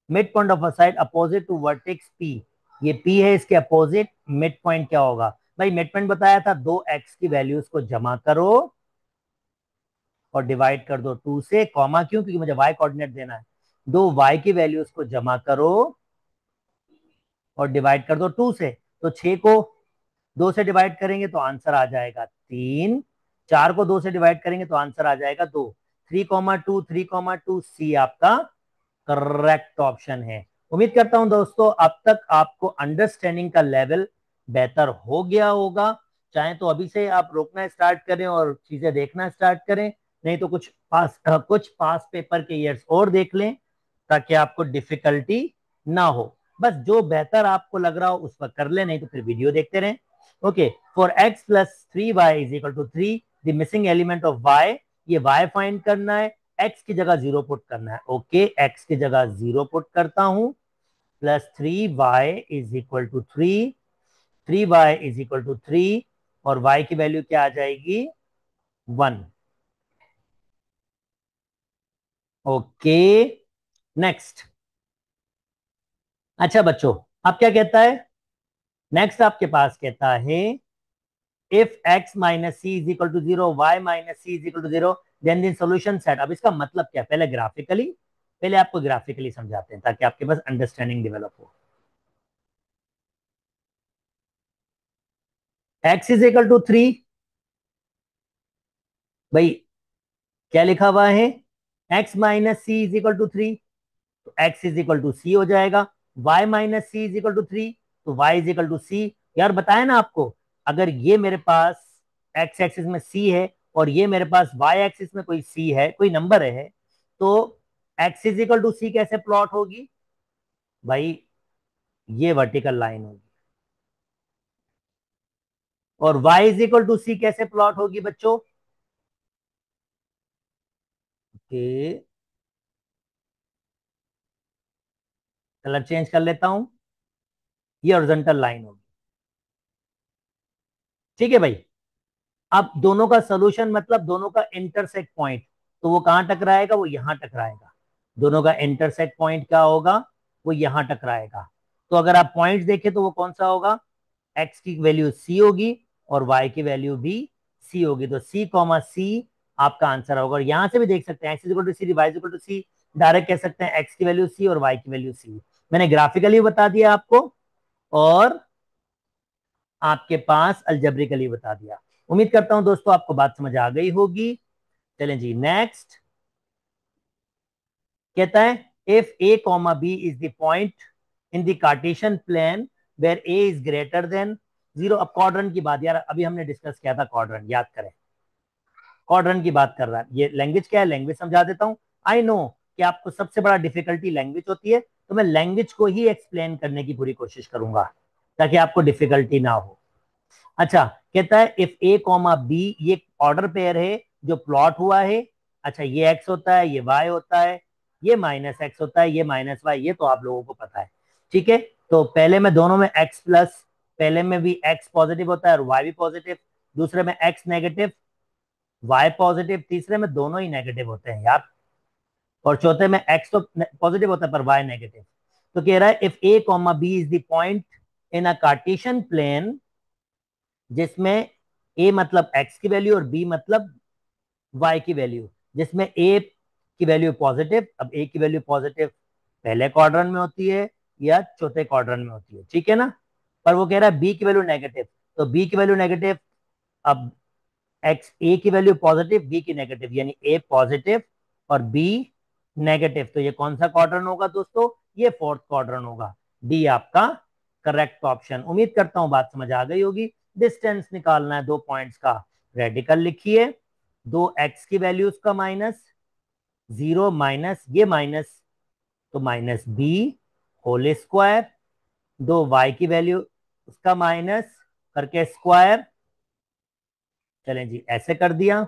mid point of a side opposite to vertex P, ये पी है, इसके अपोजिट मिड पॉइंट क्या होगा भाई, मिड पॉइंट बताया था, दो x की वैल्यूज को जमा करो और डिवाइड कर दो 2 से, कॉमा क्यों, क्योंकि मुझे y कोऑर्डिनेट देना है। दो y की वैल्यूज को जमा करो और डिवाइड कर दो 2 से, तो 6 को 2 से डिवाइड करेंगे तो आंसर आ जाएगा 3, 4 को 2 से डिवाइड करेंगे तो आंसर आ जाएगा 2। 3,2 3,2 सी आपका करेक्ट ऑप्शन है। उम्मीद करता हूं दोस्तों अब तक आपको अंडरस्टैंडिंग का लेवल बेहतर हो गया होगा। चाहे तो अभी से आप रोकना स्टार्ट करें और चीजें देखना स्टार्ट करें, नहीं तो कुछ पास पेपर के ईयर्स और देख लें ताकि आपको डिफिकल्टी ना हो। बस जो बेहतर आपको लग रहा हो उस पर कर ले, नहीं तो फिर वीडियो देखते रहें। Okay, for x plus 3y is equal to 3, the missing element of y, ये y फाइंड करना है, x की जगह 0 पुट करना है। ओके, x की जगह 0 पुट करता हूं, plus 3y is equal to 3 is equal to 3, और y की वैल्यू क्या आ जाएगी, 1। Okay, next. अच्छा बच्चों, अब क्या कहता है, नेक्स्ट आपके पास कहता है if x minus c is equal to 0, y minus c is equal to 0, then the solution set. अब इसका मतलब क्या है, पहले आपको ग्राफिकली समझाते हैं ताकि आपके पास अंडरस्टैंडिंग डेवलप हो। x इज इक्वल टू 3, भाई क्या लिखा हुआ है, x minus c is equal to 3, तो x is equal to c हो जाएगा। y minus c is equal to 3, तो y is equal to c. यार बताया ना आपको, अगर ये मेरे पास x एक्सिस में c है और ये मेरे पास y एक्सिस में कोई c है, कोई नंबर है, तो x इज इक्वल टू सी कैसे प्लॉट होगी भाई, ये वर्टिकल लाइन होगी। और y इज इक्वल टू सी कैसे प्लॉट होगी बच्चों, कि कलर चेंज कर लेता हूं, ये हॉरिजॉन्टल लाइन होगी। ठीक है भाई, अब दोनों का सोल्यूशन मतलब दोनों का इंटरसेक्ट पॉइंट, तो वो कहां टकराएगा, वो यहां टकराएगा। दोनों का इंटरसेक्ट पॉइंट क्या होगा, वो यहां टकराएगा। तो अगर आप पॉइंट्स देखें तो वो कौन सा होगा, एक्स की वैल्यू सी होगी और वाई की वैल्यू भी सी होगी। तो सी कॉमा सी आपका आंसर होगा। और यहां से भी देख सकते हैं x equal to c, y equal to c, direct कह सकते हैं एक्स की वैल्यू सी और वाई की वैल्यू सी। मैंने ग्राफिकली बता दिया आपको और आपके पास अल्जेब्रिकली बता दिया। उम्मीद करता हूं दोस्तों आपको बात समझ आ गई होगी। चलें जी नेक्स्ट। कहता है if A comma B is the point in the Cartesian plane where A is greater than 0। अब क्वाड्रेंट की बात, यार अभी हमने डिस्कस किया था क्वाड्रेंट, याद करें क्वाड्रेंट की बात कर रहा है। ये लैंग्वेज क्या है, लैंग्वेज समझा देता हूं। आई नो कि आपको सबसे बड़ा डिफिकल्टी लैंग्वेज होती है, तो मैं लैंग्वेज को ही एक्सप्लेन करने की पूरी कोशिश करूंगा ताकि आपको डिफिकल्टी ना हो। अच्छा, कहता है इफ ए कॉमा बी, ये ऑर्डर पेयर है जो प्लॉट हुआ है। अच्छा, ये एक्स होता है, ये वाई होता है, ये माइनस एक्स होता है, ये माइनस वाई, ये तो आप लोगों को पता है। ठीक है, तो पहले में दोनों में एक्स प्लस, पहले में भी एक्स पॉजिटिव होता है और वाई भी पॉजिटिव, दूसरे में एक्स नेगेटिव वाई पॉजिटिव, तीसरे में दोनों ही नेगेटिव होते हैं यार, और चौथे में एक्स तो पॉजिटिव होता है पर वाई नेगेटिव। तो कह रहा है if A comma B is the point in a Cartesian plane जिसमें ए मतलब एक्स की वैल्यू और बी मतलब वाई की वैल्यू, जिसमें ए की वैल्यू पॉजिटिव। अब ए की वैल्यू पॉजिटिव पहले क्वाड्रेंट में होती है या चौथे क्वाड्रेंट में होती है, ठीक है ना। पर वो कह रहा है बी की वैल्यू नेगेटिव, तो बी की वैल्यू नेगेटिव। अब एक्स, ए की वैल्यू पॉजिटिव, बी की नेगेटिव, यानी ए पॉजिटिव और बी नेगेटिव। तो ये कौन सा क्वाड्रेंट होगा दोस्तों, ये फोर्थ क्वाड्रेंट होगा। डी आपका करेक्ट ऑप्शन। उम्मीद करता हूं बात समझ आ गई होगी। डिस्टेंस निकालना है दो पॉइंट्स का, रेडिकल लिखिए, दो एक्स की वैल्यूज का माइनस, 0 माइनस ये माइनस, तो माइनस बी होल स्क्वायर, दो वाई की वैल्यू उसका माइनस करके स्क्वायर। चलें जी ऐसे कर दिया,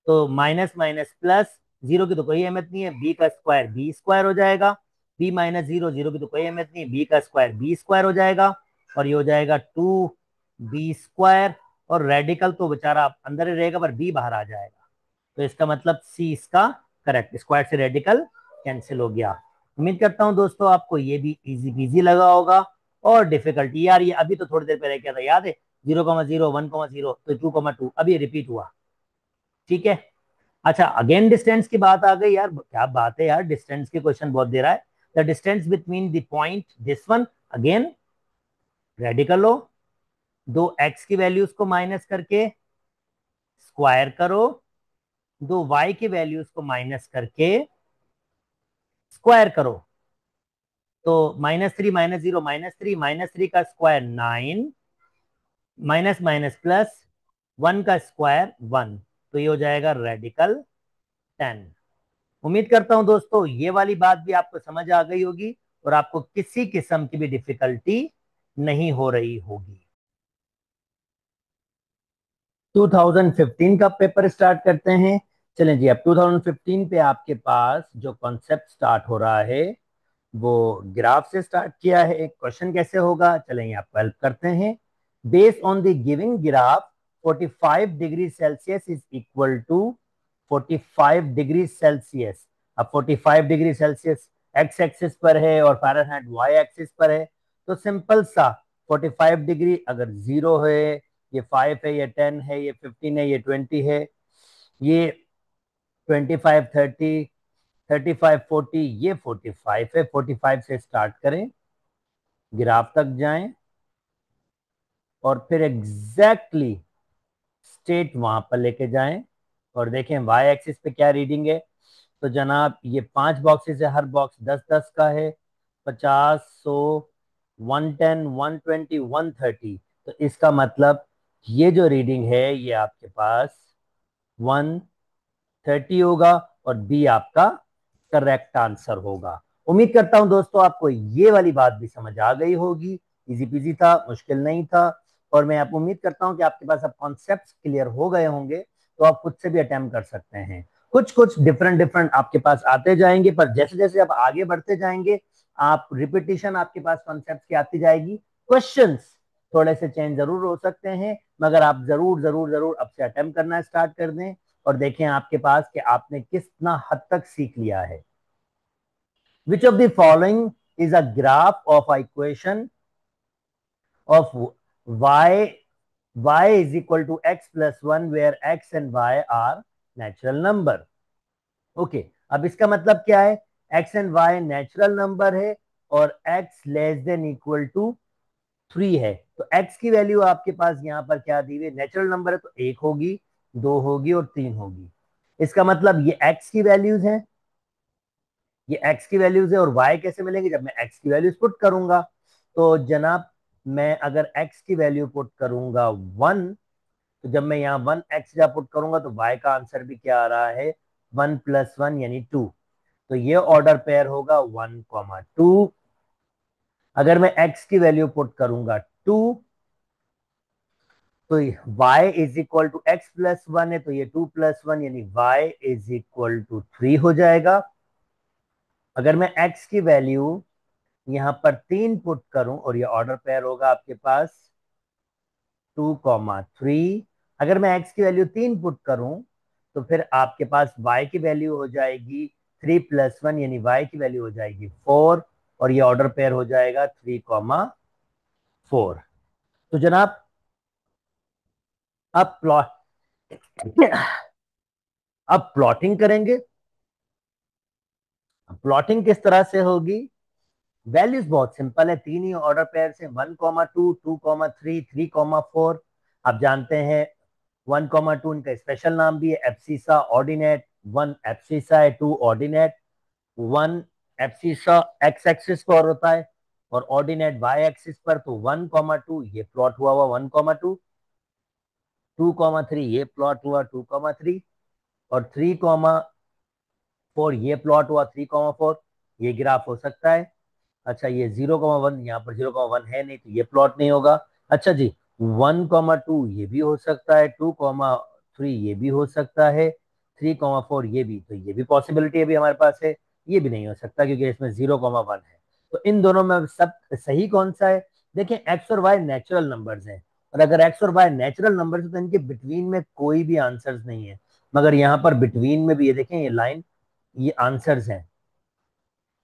तो माइनस माइनस प्लस, जीरो की तो कोई अहमियत नहीं है, बी का स्क्वायर बी स्क्वायर हो जाएगा, बी माइनस जीरो, जीरो की तो कोई अहमियत नहीं है, बी का स्क्वायर बी स्क्वायर हो जाएगा, और ये हो जाएगा 2b स्क्वायर। और रेडिकल तो बेचारा अंदर ही रहेगा पर बी बाहर आ जाएगा, तो इसका मतलब सी इसका करेक्ट, स्क्वायर से रेडिकल कैंसिल हो गया। उम्मीद करता हूं दोस्तों आपको ये भी इजी पीजी लगा होगा। और डिफिकल्टी यार, ये अभी तो थोड़ी देर पहले क्या था याद है, 0,0 1,0 तो 2,2 अभी रिपीट हुआ। ठीक है, अच्छा अगेन डिस्टेंस की बात आ गई यार, क्या बात है यार, डिस्टेंस के क्वेश्चन बहुत दे रहा है। The distance between the point this one, again radical लो, दो एक्स की वैल्यूज को माइनस करके स्क्वायर करो, दो वाई की वैल्यूज को माइनस करके स्क्वायर करो। तो -3 -0 -3 -3 का स्क्वायर 9, माइनस माइनस प्लस 1 का स्क्वायर 1, तो ये हो जाएगा रेडिकल 10। उम्मीद करता हूं दोस्तों ये वाली बात भी आपको समझ आ गई होगी और आपको किसी किस्म की भी डिफिकल्टी नहीं हो रही होगी। 2015 का पेपर स्टार्ट करते हैं। चलें जी, अब 2015 पे आपके पास जो कॉन्सेप्ट स्टार्ट हो रहा है वो ग्राफ से स्टार्ट किया है। एक क्वेश्चन कैसे होगा, चलें आपको हेल्प करते हैं। Based on the giving graph 45 degree Celsius is equal to 45 degree Celsius. अब 45 डिग्री सेल्सियस एक्स एक्सिस पर है और फ़ारेनहाइट वाई एक्सिस पर है, तो सिंपल सा 45 डिग्री अगर 0 है, ये 5 है, ये 10 है, ये 15 है, ये 20 है, ये 25 30 35 40, ये 45 है। 45 से स्टार्ट करें, ग्राफ तक जाएं और फिर एग्जैक्टली स्टेट वहां पर लेके जाएं और देखें वाई एक्सिस पे क्या रीडिंग है। तो जनाब ये 5 बॉक्सेस है, हर बॉक्स 10-10 का है। 50, 100, 110, 120, 130, तो इसका मतलब ये जो रीडिंग है ये आपके पास 130 होगा और बी आपका करेक्ट आंसर होगा। उम्मीद करता हूं दोस्तों आपको ये वाली बात भी समझ आ गई होगी। इजी पीजी था, मुश्किल नहीं था। और मैं आप उम्मीद करता हूं कि आपके पास अब कॉन्सेप्ट्स क्लियर हो गए होंगे, तो आप खुद से भी अटेम्प्ट कर सकते हैं। कुछ कुछ डिफरेंट डिफरेंट आपके पास आते जाएंगे, पर जैसे जैसे आप आगे बढ़ते जाएंगे आप रिपीटिशन आपके पास कॉन्सेप्ट की आती जाएगी। क्वेश्चंस थोड़े से चेंज जरूर हो सकते हैं, मगर आप जरूर जरूर जरूर अब से अटेम्प्ट करना स्टार्ट कर दें और देखें आपके पास कि आपने कितना हद तक सीख लिया है। Which of the following is a graph of a equation of y is equal to x plus 1 where x and y are natural number? Okay अब इसका मतलब क्या है, x and y natural number है और x less than equal to 3 है। तो x की वैल्यू आपके पास यहाँ पर क्या दी हुई, नेचुरल नंबर है तो 1 होगी, 2 होगी और 3 होगी। इसका मतलब ये x की वैल्यूज हैं, ये x की वैल्यूज है। और y कैसे मिलेंगे, जब मैं x की वैल्यूज पुट करूंगा। तो जनाब मैं अगर x की वैल्यू पुट करूंगा 1, तो जब मैं यहाँ 1x जब पुट करूंगा तो y का आंसर भी क्या आ रहा है, 1 + 1 यानी 2। तो ये ऑर्डर पेयर होगा 1, 2। अगर मैं x की वैल्यू पुट करूंगा 2, तो y is equal to x plus 1 है, तो ये 2 + 1 यानी y इज इक्वल टू 3 हो जाएगा। अगर मैं x की वैल्यू यहां पर 3 पुट करूं और ये ऑर्डर पेयर होगा आपके पास 2, 3। अगर मैं x की वैल्यू 3 पुट करूं तो फिर आपके पास y की वैल्यू हो जाएगी 3 + 1 यानी y की वैल्यू हो जाएगी 4 और ये ऑर्डर पेयर हो जाएगा 3, 4। तो जनाब अब प्लॉट अब प्लॉटिंग करेंगे। प्लॉटिंग किस तरह से होगी, वैल्यूज बहुत सिंपल है, 3 ही ऑर्डर पेयर से 1, 2, 2, 3, 3, 4। आप जानते हैं 1, 2 इनका स्पेशल नाम भी है एब्सिसा ऑर्डिनेट। 1 एब्सिसा है, 2 ऑर्डिनेट। 1 एब्सिसा एक्स एक्सिस पर होता है और ऑर्डिनेट वाई एक्सिस पर। तो 1, 2 ये प्लॉट हुआ 1, 2, 2, 3 ये प्लॉट हुआ 2, 3 और 3, 4 ये प्लॉट हुआ 3, 4। ये ग्राफ हो सकता है। अच्छा ये 0, 1 यहाँ पर 0, 1 है नहीं तो ये प्लॉट नहीं होगा। अच्छा जी 1, 2 ये भी हो सकता है, 2, 3 ये भी हो सकता है, 3, 4 ये भी, तो ये भी पॉसिबिलिटी अभी हमारे पास है। ये भी नहीं हो सकता क्योंकि इसमें 0, 1 है। तो इन दोनों में सब सही कौन सा है, देखें एक्स और वाई नेचुरल नंबर्स हैं और अगर एक्स और वाई नेचुरल नंबर्स है तो इनके बिटवीन में कोई भी आंसर्स नहीं है। मगर यहाँ पर बिटवीन में भी ये देखें ये लाइन, ये आंसर्स हैं,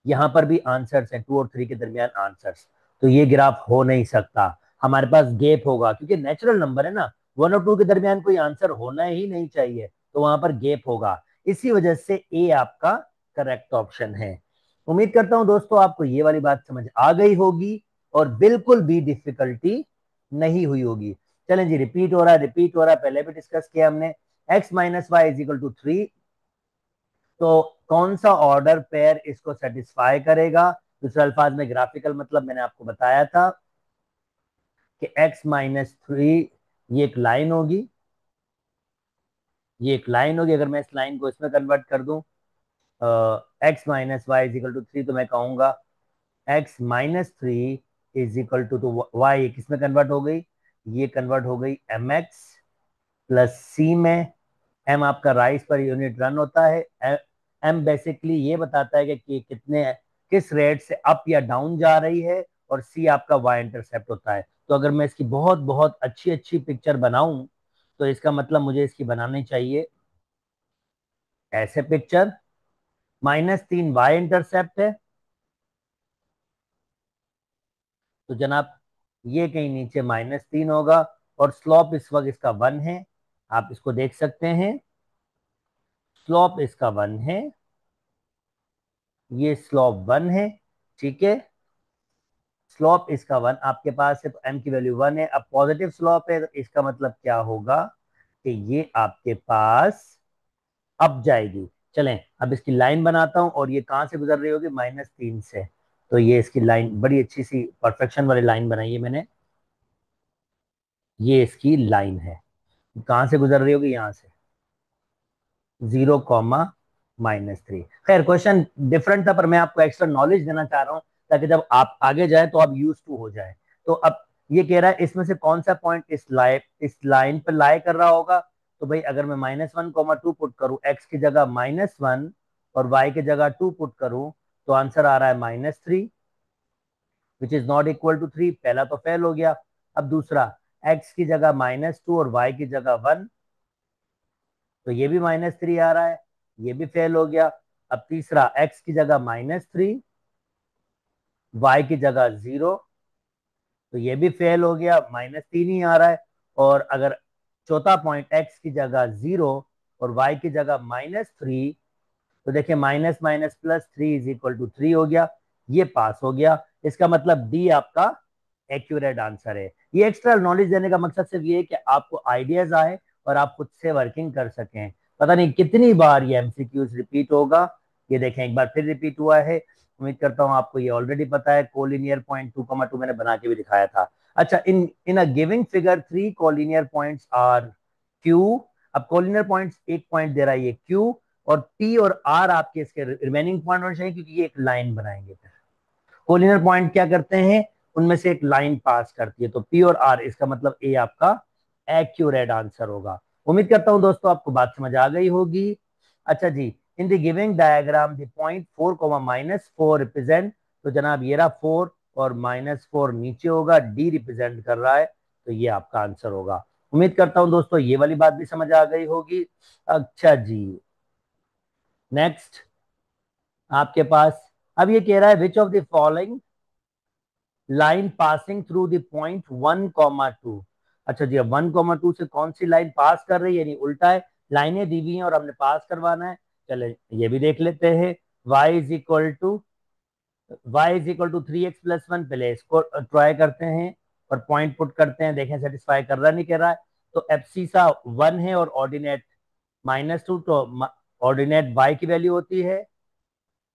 यहां पर भी आंसर्स हैं 2 और 3 के दरमियान आंसर्स। तो ये ग्राफ हो नहीं सकता, हमारे पास गैप होगा क्योंकि नेचुरल नंबर है ना, 1 और 2 के दरमियान कोई आंसर होना ही नहीं चाहिए, तो वहां पर गैप होगा। इसी वजह से ए आपका करेक्ट ऑप्शन है। उम्मीद करता हूं दोस्तों आपको ये वाली बात समझ आ गई होगी और बिल्कुल भी डिफिकल्टी नहीं हुई होगी। चलें जी रिपीट हो रहा है, रिपीट हो रहा है, पहले भी डिस्कस किया हमने। x - y = 3, तो कौन सा ऑर्डर पेयर इसको सेटिस्फाई करेगा, दूसरे अल्फाज में ग्राफिकल मतलब मैंने आपको बताया था कि x-3 ये एक लाइन होगी, ये एक लाइन होगी। अगर मैं इस लाइन को इसमें कन्वर्ट कर दूं x-y = 3, तो मैं कहूंगा x-3 = y किसमें कन्वर्ट हो गई, ये कन्वर्ट हो गई mx प्लस सी में। m आपका राइस पर यूनिट रन होता है। m बेसिकली ये बताता है कि कितने किस रेट से अप या डाउन जा रही है, और c आपका y इंटरसेप्ट होता है। तो अगर मैं इसकी बहुत बहुत अच्छी अच्छी पिक्चर बनाऊं तो इसका मतलब मुझे इसकी बनानी चाहिए ऐसे पिक्चर, -3 y इंटरसेप्ट है, तो जनाब ये कहीं नीचे -3 होगा, और स्लोप इस वक्त इसका 1 है, आप इसको देख सकते हैं, स्लोप इसका 1 है, ये स्लोप 1 है, ठीक है। स्लोप इसका 1 आपके पास है, तो m की वैल्यू 1 है। अब पॉजिटिव स्लोप है, तो इसका मतलब क्या होगा कि ये आपके पास अप जाएगी। चलें अब इसकी लाइन बनाता हूं, और ये कहां से गुजर रही होगी, -3 से। तो ये इसकी लाइन बड़ी अच्छी सी परफेक्शन वाली लाइन बनाई है मैंने, ये इसकी लाइन है। कहां से गुजर रही होगी, यहां से 0, -3। खैर क्वेश्चन डिफरेंट था, पर मैं आपको एक्स्ट्रा नॉलेज देना चाह रहा हूं ताकि जब आप आगे जाए तो आप यूज टू हो जाए। तो अब ये कह रहा है इसमें से कौन सा पॉइंट इस लाइन पर लाई कर रहा होगा। तो भाई अगर मैं -1, 2 पुट करूं, x की जगह -1 और y की जगह 2 पुट करूं, तो आंसर आ रहा है -3 which is not equal to 3। पहला तो फेल हो गया। अब दूसरा, x की जगह -2 और y की जगह 1, तो ये भी -3 आ रहा है, ये भी फेल हो गया। अब तीसरा, x की जगह -3, y की जगह 0, तो ये भी फेल हो गया, -3 ही आ रहा है। और अगर चौथा पॉइंट, x की जगह 0 और y की जगह -3, तो देखिए माइनस माइनस प्लस 3 = 3 हो गया, ये पास हो गया। इसका मतलब डी आपका एक्यूरेट आंसर है। ये एक्स्ट्रा नॉलेज देने का मकसद सिर्फ ये है कि आपको आइडियाज आए और आप खुद से वर्किंग कर सकें। पता नहीं कितनी बार ये एमसीक्यूज रिपीट होगा, ये देखें एक बार फिर रिपीट हुआ है। उम्मीद करता हूं आपको ये ऑलरेडी पता है। कोलिनियर पॉइंट 2,2 मैंने बना के भी दिखाया था। अच्छा, in in a giving figure 3 collinear points are Q. अब कोलिनियर पॉइंट्स एक पॉइंट दे रहा है ये क्यू, और पी और आर आपके इसके रिमेनिंग पॉइंट होने चाहिए, क्योंकि ये एक लाइन बनाएंगे। कोलिनियर पॉइंट क्या करते हैं, उनमें से एक लाइन पास करती है, तो पी और आर, इसका मतलब ए आपका एक्यूरेट आंसर होगा। उम्मीद करता हूं दोस्तों आपको बात समझ आ गई होगी। अच्छा जी, in the giving diagram the point 4, -4 represent, तो जनाब ये रहा 4 और -4 नीचे होगा, डी रिप्रेजेंट कर रहा है, तो ये आपका आंसर होगा। उम्मीद करता हूं दोस्तों ये वाली बात भी समझ आ गई होगी। अच्छा जी, नेक्स्ट आपके पास अब ये कह रहा है विच of the following line passing through the point 1, 2। अच्छा जी, अब 1, 2 से कौन सी लाइन पास कर रही है, यानी उल्टा है, लाइनें दी हुई हैं और हमने पास करवाना है। चले ये भी देख लेते हैं। y = 3x+1, पहले इसको ट्राई करते हैं और पॉइंट पुट करते हैं, देखें सेटिस्फाई कर रहा नहीं कर रहा है। तो एब्सिसा 1 है और ऑर्डिनेट -2, तो ऑर्डिनेट y की वैल्यू होती है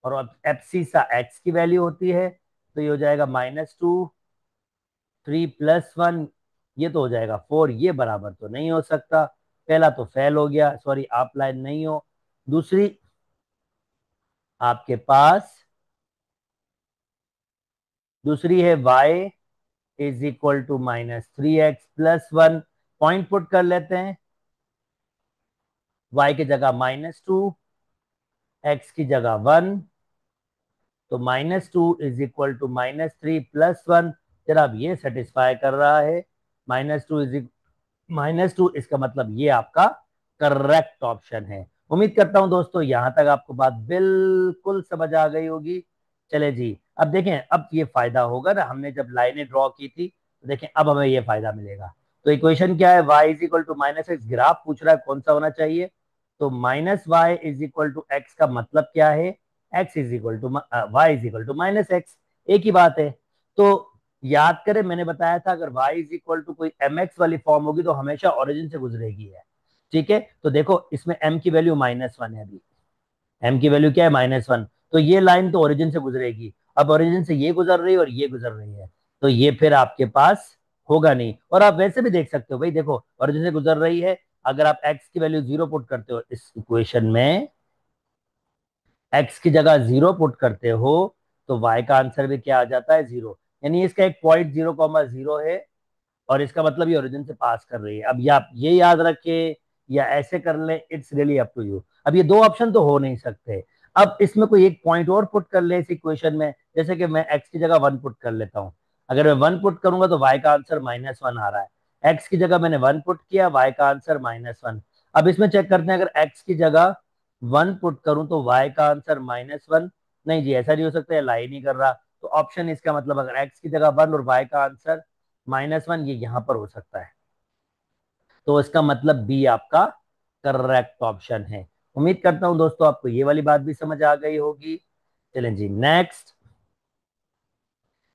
और एब्सिसा x की वैल्यू होती है, तो ये हो जाएगा -2, 3+1, ये तो हो जाएगा 4। ये बराबर तो नहीं हो सकता, पहला तो फेल हो गया, सॉरी आप लाइन नहीं हो। दूसरी आपके पास दूसरी है y = -3x+1, पॉइंट पुट कर लेते हैं, y की जगह -2, x की जगह 1, तो -2 = -3+1, जनाब ये सेटिस्फाई कर रहा है। -2 इसका मतलब ये आपका करेक्ट ऑप्शन है। उम्मीद करता हूं दोस्तों यहां तक आपको बात बिल्कुल समझ आ गई होगी। चले जी, अब देखें, अब ये फायदा होगा ना, हमने जब लाइनें ड्रॉ की थी, तो देखें अब हमें ये फायदा मिलेगा। तो इक्वेशन क्या है, y = -x, ग्राफ पूछ रहा है कौन सा होना चाहिए, तो -y = x का मतलब क्या है, x y -x, एक ही बात है। तो याद करें मैंने बताया था अगर y कोई mx वाली फॉर्म होगी तो हमेशा ओरिजिन से गुजरेगी है, ठीक है। तो देखो इसमें m की वैल्यू -1 है, अभी m की वैल्यू क्या है, -1, तो ये लाइन तो ओरिजिन से गुजरेगी। अब ओरिजिन से ये गुजर रही है और ये गुजर रही है, तो ये फिर आपके पास होगा नहीं। और आप वैसे भी देख सकते हो भाई, देखो ओरिजिन से गुजर रही है, अगर आप एक्स की वैल्यू 0 पुट करते हो इस इक्वेशन में, एक्स की जगह 0 पुट करते हो, तो वाई का आंसर भी क्या आ जाता है, 0। यानी इसका एक पॉइंट 0,0 है, और इसका मतलब ये ओरिजिन से पास कर रही है। अब या आप ये याद रखे या ऐसे कर ले, it's really up to you. अब ये दो ऑप्शन तो हो नहीं सकते। अब इसमें कोई एक पॉइंट और पुट कर ले इस इक्वेशन में, जैसे कि मैं एक्स की जगह 1 पुट कर लेता हूं। अगर मैं 1 पुट करूंगा तो वाई का आंसर -1 आ रहा है। एक्स की जगह मैंने 1 पुट किया, वाई का आंसर -1। अब इसमें चेक करते हैं, अगर एक्स की जगह 1 पुट करूं तो वाई का आंसर -1। नहीं जी, ऐसा नहीं हो सकता, लाई नहीं कर रहा। तो ऑप्शन इसका मतलब, अगर एक्स की जगह 1 और वाई का आंसर -1, ये यहां पर हो सकता है। तो इसका मतलब बी आपका करेक्ट ऑप्शन है। उम्मीद करता हूं दोस्तों आपको ये वाली बात भी समझ आ गई होगी। चलें जी नेक्स्ट।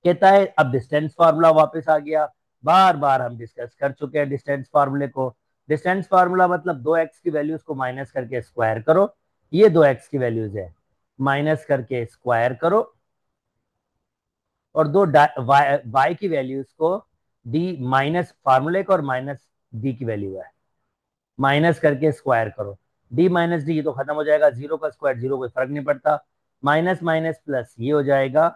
कहता है अब डिस्टेंस फार्मूला वापस आ गया। बार बार हम डिस्कस कर चुके हैं डिस्टेंस फार्मूले को। डिस्टेंस फार्मूला मतलब दो एक्स की वैल्यूज को माइनस करके स्क्वायर करो। ये दो एक्स की वैल्यूज है, माइनस करके स्क्वायर करो, और दो वाई की वैल्यूज को, डी माइनस फार्मूले का और माइनस डी की वैल्यू है, माइनस करके स्क्वायर करो। डी माइनस डी, ये तो खत्म हो जाएगा, जीरो का स्क्वायर जीरो, कोई फर्क नहीं पड़ता। माइनस माइनस प्लस, ये हो जाएगा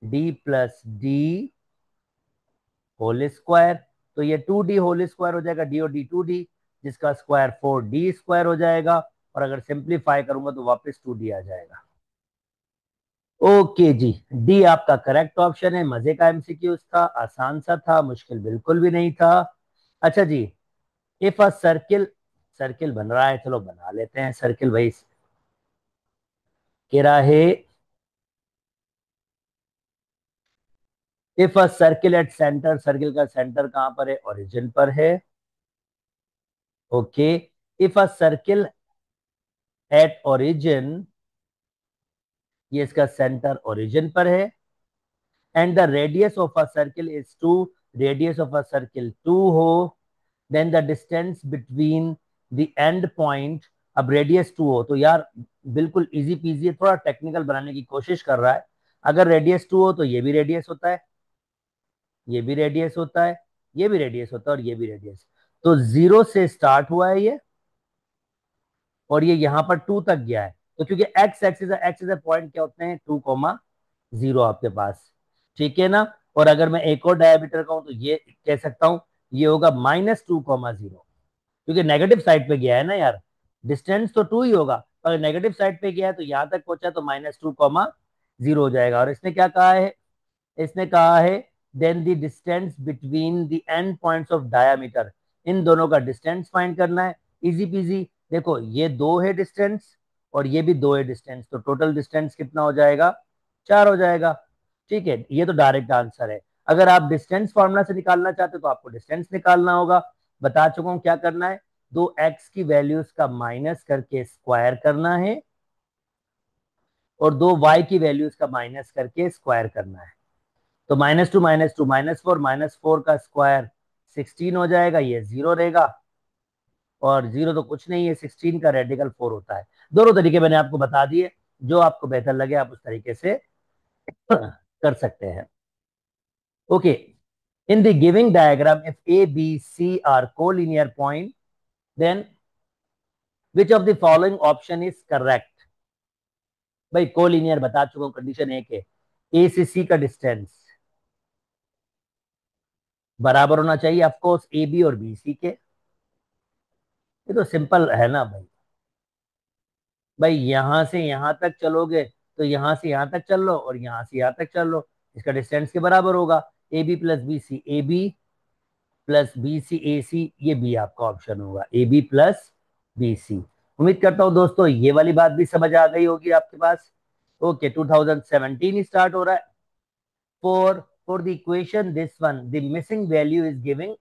D plus D whole square. तो ये 2d होल स्क्वायर हो जाएगा, डी और डी 2d, जिसका स्क्वायर 4d स्क्वायर हो जाएगा। और अगर सिंप्लीफाई करूंगा तो वापस 2d आ जाएगा। ओके जी, डी आपका करेक्ट ऑप्शन है। मजे का एमसीक्यू था, आसान सा था, मुश्किल बिल्कुल भी नहीं था। अच्छा जी, इफ अ सर्किल, सर्किल बन रहा है, चलो बना लेते हैं सर्किल भाई। कह रहा है if a circle at centre, circle का सेंटर कहां पर है, ओरिजिन पर है। Okay, if a circle at origin, ये इसका सेंटर ओरिजिन पर है, and the radius of a circle is 2, radius of a circle 2 हो, then the distance between the end point. अब रेडियस 2 हो तो यार बिल्कुल इजी पीजी है, थोड़ा टेक्निकल बनाने की कोशिश कर रहा है। अगर रेडियस 2 हो तो ये भी रेडियस होता है, ये भी रेडियस होता है, ये भी रेडियस होता है, और ये भी रेडियस। तो 0 से स्टार्ट हुआ है ये, और ये यहां पर 2 तक गया है। तो क्योंकि एक्स इज अ पॉइंट क्या होते हैं, 2,0 आपके पास, ठीक है ना। और अगर मैं एक और डायमीटर का हूं तो ये कह सकता हूं, ये होगा -2,0, क्योंकि नेगेटिव साइड पे गया है ना यार। डिस्टेंस तो 2 ही होगा, अगर नेगेटिव साइड पे गया है तो यहां तक पहुंचा तो -2,0 हो जाएगा। और इसने क्या कहा है, इसने कहा है then the distance between the end points of diameter, इन दोनों का डिस्टेंस फाइंड करना है। इजी पीजी, देखो ये 2 है डिस्टेंस, और ये भी 2 है डिस्टेंस, तो टोटल डिस्टेंस कितना हो जाएगा, 4 हो जाएगा। ठीक है, ये तो डायरेक्ट आंसर है। अगर आप डिस्टेंस फॉर्मूला से निकालना चाहते हो तो आपको डिस्टेंस निकालना होगा। बता चुका हूं क्या करना है, दो एक्स की वैल्यूज का माइनस करके स्क्वायर करना है, और दो वाई की वैल्यूज का माइनस करके स्क्वायर करना है। तो -2 -2 -4, -4 का स्क्वायर 16 हो जाएगा, ये 0 रहेगा, और 0 तो कुछ नहीं है, 16 का रेडिकल 4 होता है। दोनों तरीके मैंने आपको बता दिए, जो आपको बेहतर लगे आप उस तरीके से कर सकते हैं। Okay, in the giving diagram if A B C are collinear point, then which of the following option is correct. भाई कोलिनियर बता चुका हूं, कंडीशन एक है, ए से सी का डिस्टेंस बराबर होना चाहिए ऑफकोर्स ए बी और बी सी के। ये तो सिंपल है ना भाई। भाई यहां से यहां तक चलोगे तो यहां से यहां तक चल लो, और यहां से यहां तक चल लो, इसका डिस्टेंस के बराबर होगा। A B plus B C, A B plus B C, A C, ये बी आपका ऑप्शन होगा, A B plus B C. उम्मीद करता हूं दोस्तों ये वाली बात भी समझ आ गई होगी आपके पास। ओके, 2017 स्टार्ट हो रहा है। For the equation this one the missing value is giving,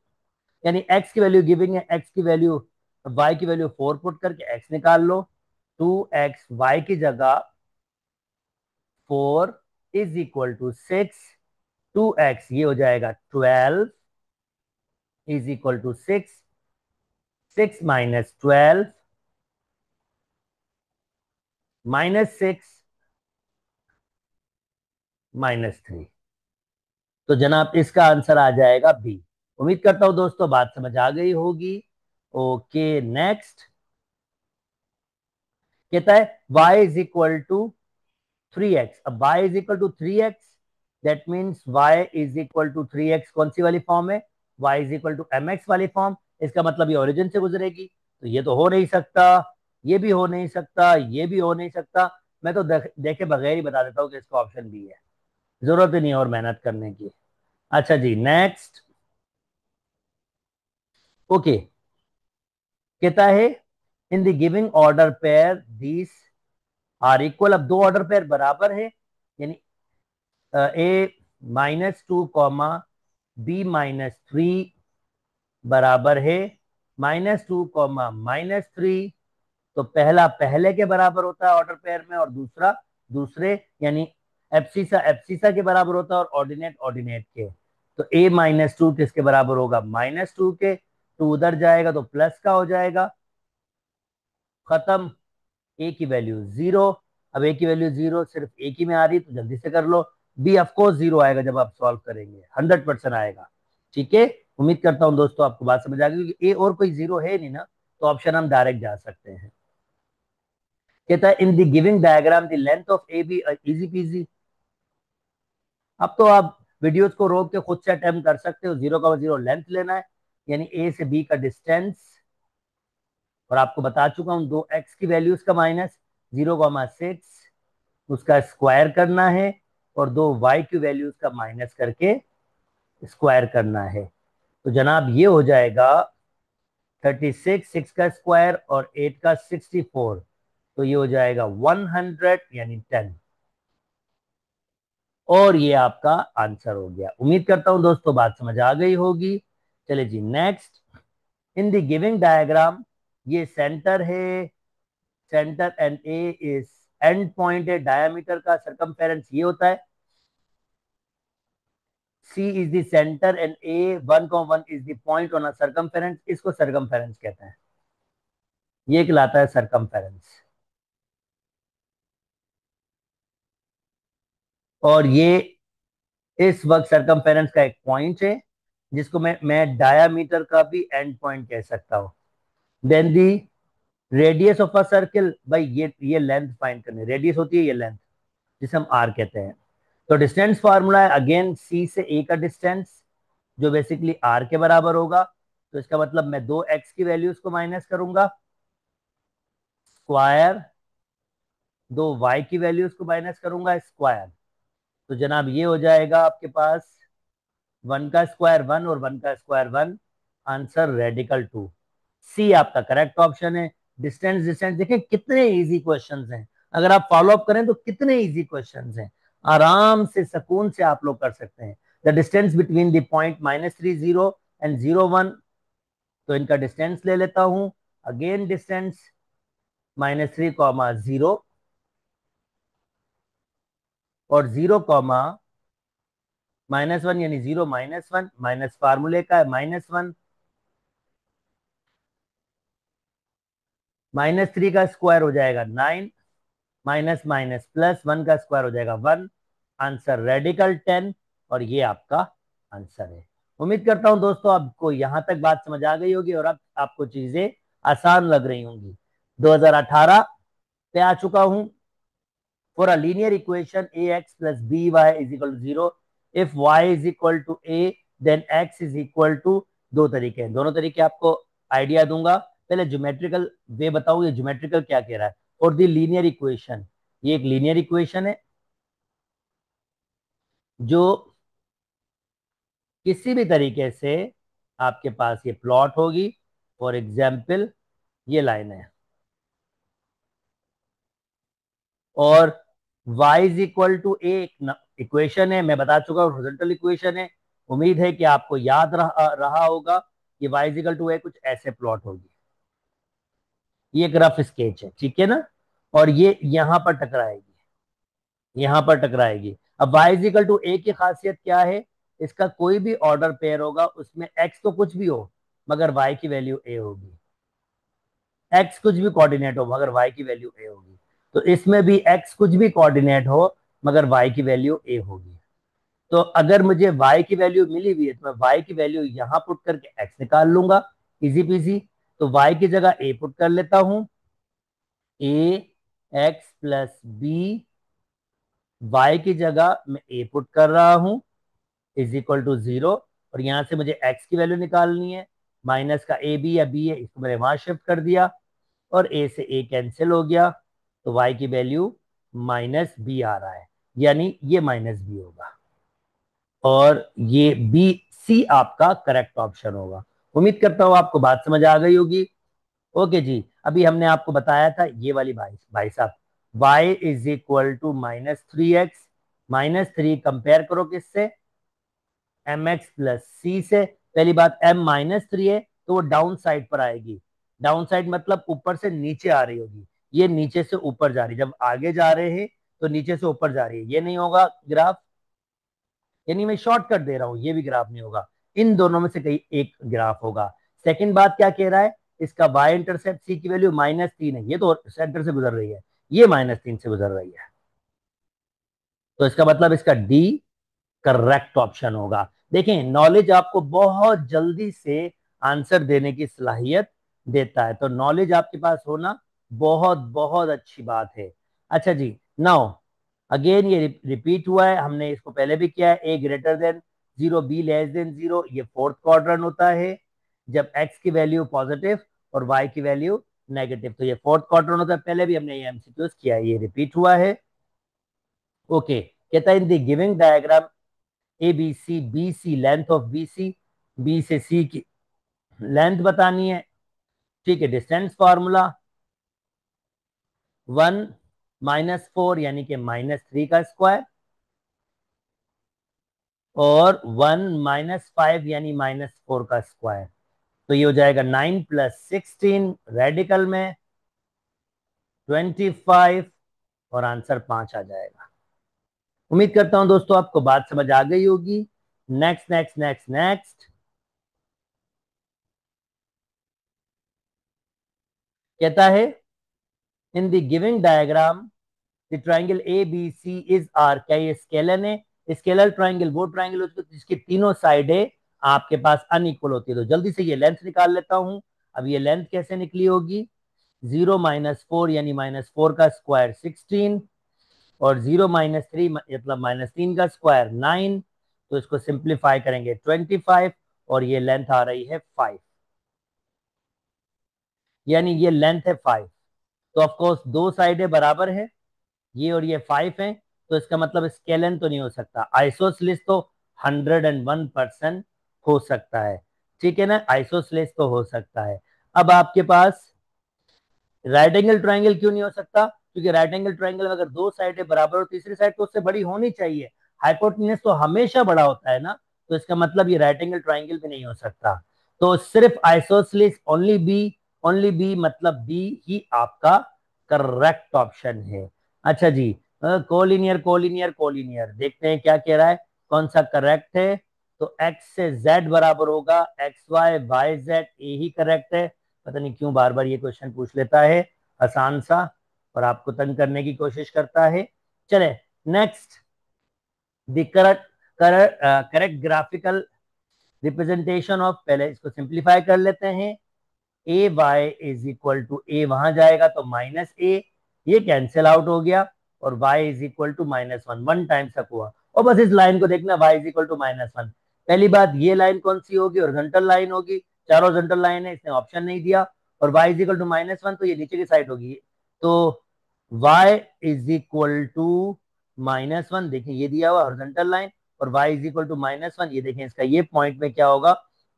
यानी एक्स की वैल्यू गिविंग है, एक्स की वैल्यू, वाई की वैल्यू 4 पुट करके एक्स निकाल लो। 2x, वाई की जगह 4 इज इक्वल टू 6, 2x ये हो जाएगा 12 इज इक्वल टू 6, 6 माइनस 12, -6 -3। तो जनाब इसका आंसर आ जाएगा बी। उम्मीद करता हूं दोस्तों बात समझ आ गई होगी। ओके नेक्स्ट कहता है y is equal to 3x। अब y is equal to 3x, that means y is equal to 3x कौन सी वाली फॉर्म है? y is equal to mx वाली फॉर्म। इसका मतलब ये ओरिजिन से गुजरेगी, तो ये तो हो नहीं सकता, ये भी हो नहीं सकता, ये भी हो नहीं सकता। मैं तो देखे बगैर ही बता देता हूँ कि इसका ऑप्शन बी है, जरूरत ही नहीं और मेहनत करने की। अच्छा जी नेक्स्ट। ओके कहता है in the giving order pair these are equal. अब दो ऑर्डर पेयर बराबर है, यानी ए -2 कॉमा B-3 बराबर है -2 कॉमा -3। तो पहला पहले के बराबर होता है ऑर्डर पेयर में, और दूसरा दूसरे, यानी एब्सिसा एब्सिसा के बराबर होता है और ऑर्डिनेट ऑर्डिनेट के। तो A-2 किसके बराबर होगा? -2 के। तो उधर जाएगा तो प्लस का हो जाएगा, खत्म। ए की वैल्यू 0। अब ए की वैल्यू 0 सिर्फ एक ही में आ रही, तो जल्दी से कर लो। बी ऑफकोर्स 0 आएगा जब आप सॉल्व करेंगे, 100% आएगा। ठीक है, उम्मीद करता हूं दोस्तों आपको बात समझ आ गई, क्योंकि ए और कोई 0 है नहीं ना, तो ऑप्शन हम डायरेक्ट जा सकते हैं। कहता है in the giving diagram the length of A B, easy peasy. अब तो आप वीडियोस को रोक के खुद से अटेम्प्ट कर सकते हो। 0,0 लेंथ लेना है, यानी ए से बी का डिस्टेंस, और आपको बता चुका हूं 2x की वैल्यूज का माइनस 0,6 उसका स्क्वायर करना है, और 2y की वैल्यूज का माइनस करके स्क्वायर करना है। तो जनाब ये हो जाएगा 36, 6 का स्क्वायर और 8 का 64, तो ये हो जाएगा 100 यानी 10। और ये आपका आंसर हो गया। उम्मीद करता हूं दोस्तों बात समझ आ गई होगी। चले जी next. In the giving diagram, ये सेंटर है, centre and A is end point है, डायमीटर का सरकमफेरेंस ये होता है। C is the center and A1,1 is the point on a circumference, इसको circumference कहते हैं, ये कहलाता है circumference। और ये इस वक्त circumference का एक पॉइंट है, जिसको मैं डायामीटर का भी एंड पॉइंट कह सकता हूं। Then the radius of a circle, भाई ये लेंथ फाइंड करनी, रेडियस होती है ये लेंथ, जिसे हम आर कहते हैं। तो डिस्टेंस फार्मूला है अगेन सी से ए का डिस्टेंस, जो बेसिकली आर के बराबर होगा। तो इसका मतलब मैं 2x की वैल्यूज को माइनस करूंगा, स्क्वायर, 2y की वैल्यूज को माइनस करूंगा, स्क्वायर। तो जनाब ये हो जाएगा आपके पास 1 का स्क्वायर 1 और 1 का स्क्वायर 1, आंसर रेडिकल 2। सी आपका करेक्ट ऑप्शन है। डिस्टेंस डिस्टेंस देखिए कितने इजी क्वेश्चंस हैं, अगर आप फॉलो अप करें तो कितने इजी क्वेश्चंस हैं, आराम से सुकून से आप लोग कर सकते हैं। The distance between the point -30 and 0,1, तो इनका डिस्टेंस ले लेता हूं। अगेन डिस्टेंस -3,0 और 0,-1, यानी 0 -1 माइनस फार्मूले का है -1, -3 का स्क्वायर हो जाएगा 9, माइनस माइनस प्लस 1 का स्क्वायर हो जाएगा 1, आंसर रेडिकल 10। और ये आपका आंसर है। उम्मीद करता हूं दोस्तों आपको यहां तक बात समझ आ गई होगी और अब आपको चीजें आसान लग रही होंगी। 2018 पे आ चुका हूं। For a linear equation ax plus by is equal to 0, if y is equal to a, then x is equal to, दो तरीके हैं, दोनों तरीके आपको आइडिया दूंगा। पहले ज्योमेट्रिकल वे बताऊं, ये ज्योमेट्रिकल क्या कह रहा है। और दी लीनियर इक्वेशन, ये एक लीनियर इक्वेशन है जो किसी भी तरीके से आपके पास ये प्लॉट होगी। फॉर एग्जाम्पल ये लाइन है और y is equal to a equation है, मैं बता चुका हूँ हॉरिजॉन्टल इक्वेशन है। उम्मीद है कि आपको याद रहा होगा कि y इज इक्वल टू ए कुछ ऐसे प्लॉट होगी। ये एक रफ स्केच है, ठीक है ना, और ये यहां पर टकराएगी, यहां पर टकराएगी। अब y इज इक्वल टू ए की खासियत क्या है, इसका कोई भी ऑर्डर पेयर होगा उसमें x तो कुछ भी हो मगर y की वैल्यू a होगी, x कुछ भी कोऑर्डिनेट हो मगर y की वैल्यू a होगी। तो इसमें भी x कुछ भी कोऑर्डिनेट हो मगर y की वैल्यू a होगी। तो अगर मुझे y की वैल्यू मिली हुई है तो मैं y की वैल्यू यहां पुट करके x निकाल लूंगा, इजी पीजी। तो y की जगह a पुट कर लेता हूं, a x plus B, y की जगह मैं a पुट कर रहा हूं इज इक्वल टू 0। और यहां से मुझे x की वैल्यू निकालनी है, माइनस का a b या b है, इसको मैंने वहां शिफ्ट कर दिया और a से a कैंसिल हो गया, तो y की वैल्यू माइनस बी आ रहा है, यानी ये माइनस बी होगा और ये बी सी आपका करेक्ट ऑप्शन होगा। उम्मीद करता हूं आपको बात समझ आ गई होगी। ओके जी, अभी हमने आपको बताया था ये वाली भाई भाई साहब, y is equal to -3x, -3 compare करो किससे, एम एक्स प्लस सी से। पहली बात m-3 है तो वो डाउन साइड पर आएगी, डाउन साइड मतलब ऊपर से नीचे आ रही होगी, ये नीचे से ऊपर जा रही है, जब आगे जा रहे हैं तो नीचे से ऊपर जा रही है, ये नहीं होगा ग्राफ, यानी मैं शॉर्टकट दे रहा हूं, ये भी ग्राफ नहीं होगा, इन दोनों में से कहीं एक ग्राफ होगा। सेकंड बात क्या कह रहा है, इसका y इंटरसेप्ट सी की वैल्यू -3 है, ये तो सेंटर से गुजर रही है, ये -3 से गुजर रही है, तो इसका मतलब इसका डी करेक्ट ऑप्शन होगा। देखें, नॉलेज आपको बहुत जल्दी से आंसर देने की सलाहियत देता है, तो नॉलेज आपके पास होना बहुत बहुत अच्छी बात है। अच्छा जी, नाउ अगेन ये रिपीट हुआ है, हमने इसको पहले भी किया है, A greater than 0 B less than 0, ये फोर्थ क्वाड्रेंट होता है जब एक्स की वैल्यू पॉजिटिव और वाई की वैल्यू नेगेटिव, तो ये फोर्थ क्वाड्रेंट होता है, पहले भी हमने ये एमसीक्यूज किया है, ये रिपीट हुआ है। ओके, कहता है in the giving diagram A B C, B C length of B C, B से सी की लेंथ बतानी है, ठीक है। डिस्टेंस फॉर्मूला 1 -4 यानी कि -3 का स्क्वायर, और 1 -5 यानी -4 का स्क्वायर, तो ये हो जाएगा 9 + 16, रेडिकल में 25, और आंसर 5 आ जाएगा। उम्मीद करता हूं दोस्तों आपको बात समझ आ गई होगी। नेक्स्ट नेक्स्ट नेक्स्ट नेक्स्ट कहता है in the giving diagram the triangle A B C is are, क्या ये स्केलर है? स्केलर ट्राइंगल वो ट्राइंगल होती है जिसकी तीनों साइडें आपके पास अनइक्वल होती है, तो जल्दी से ये लेंथ निकाल लेता हूं। अब ये लेंथ कैसे निकली होगी, 0 -4 यानी -4 का स्क्वायर 16, और 0 -3 मतलब -3 का स्क्वायर 9, तो इसको सिंप्लीफाई करेंगे 25, और ये लेंथ आ रही है 5, यानी ये लेंथ है 5। तो ऑफकोर्स दो साइडें बराबर है, ये और ये 5 है, तो इसका मतलब स्केलन तो नहीं हो सकता, आइसोसलिस तो 101% हो सकता है, ठीक है ना, आइसोसलिस तो हो सकता है। अब आपके पास राइट एंगल ट्राइंगल क्यों नहीं हो सकता, क्योंकि राइट एंगल ट्राइंगल में अगर दो साइडें बराबर और तीसरी साइड तो उससे बड़ी होनी चाहिए, हाइपोटेन्यूज तो हमेशा बड़ा होता है ना, तो इसका मतलब ये राइट एंगल ट्राइंगल भी नहीं हो सकता। तो सिर्फ आइसोसलिस ओनली बी मतलब बी ही आपका करेक्ट ऑप्शन है। अच्छा जी, कोलिनियर कोलिनियर कोलिनियर देखते हैं क्या कह रहा है, कौन सा करेक्ट है। तो x से z बराबर होगा एक्स वाई, वाई जेड, ए ही करेक्ट है। पता नहीं क्यों बार बार ये क्वेश्चन पूछ लेता है, आसान सा, और आपको तंग करने की कोशिश करता है। चले next, the correct correct graphical representation of, पहले इसको सिंप्लीफाई कर लेते हैं, ए वाई इज इक्वल टू ए, वहां जाएगा तो -a, ये कैंसिल आउट हो गया, और y is equal to -1, 1 times तक हुआ, और बस इस लाइन को देखना, y इज इक्वल टू -1। पहली बात, ये लाइन कौन सी होगी, हॉरिजॉन्टल लाइन होगी, चारों हॉरिजॉन्टल लाइन है, इसने ऑप्शन नहीं दिया, और y इज इक्वल टू -1 तो ये नीचे की साइड होगी, तो y इज इक्वल टू -1, देखिए ये दिया हुआ हॉरिजॉन्टल लाइन, और y इज इक्वल टू -1, ये देखें इसका ये पॉइंट में क्या होगा,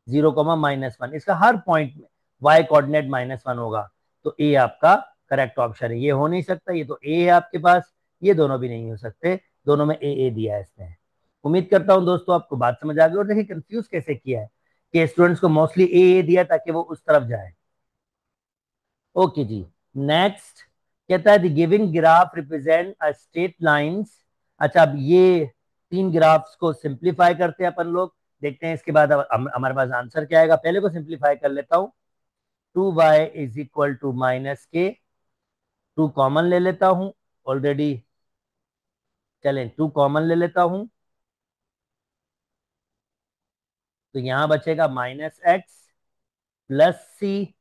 0, -1, इसका हर पॉइंट में y कोऑर्डिनेट -1 होगा, तो ए आपका करेक्ट ऑप्शन है, ये हो नहीं सकता, ये तो ए है आपके पास, ये दोनों भी नहीं हो सकते, दोनों में ए दिया है इसने। उम्मीद करता हूं दोस्तों आपको बात समझ आ गई, और देखिए कंफ्यूज कैसे किया है कि स्टूडेंट्स को मोस्टली ए दिया ताकि वो उस तरफ जाए। ओके जी, नेक्स्ट कहता है the giving graph represent a straight lines. अच्छा, अब ये तीन ग्राफ्स को सिंप्लीफाई करते हैं अपन लोग, देखते हैं इसके बाद हमारे पास आंसर क्या आएगा, पहले को सिंप्लीफाई कर लेता हूं। 2y is equal to -k, 2 common ले लेता हूं, ऑलरेडी चलें 2 कॉमन ले लेता हूं, तो यहां बचेगा -x+c।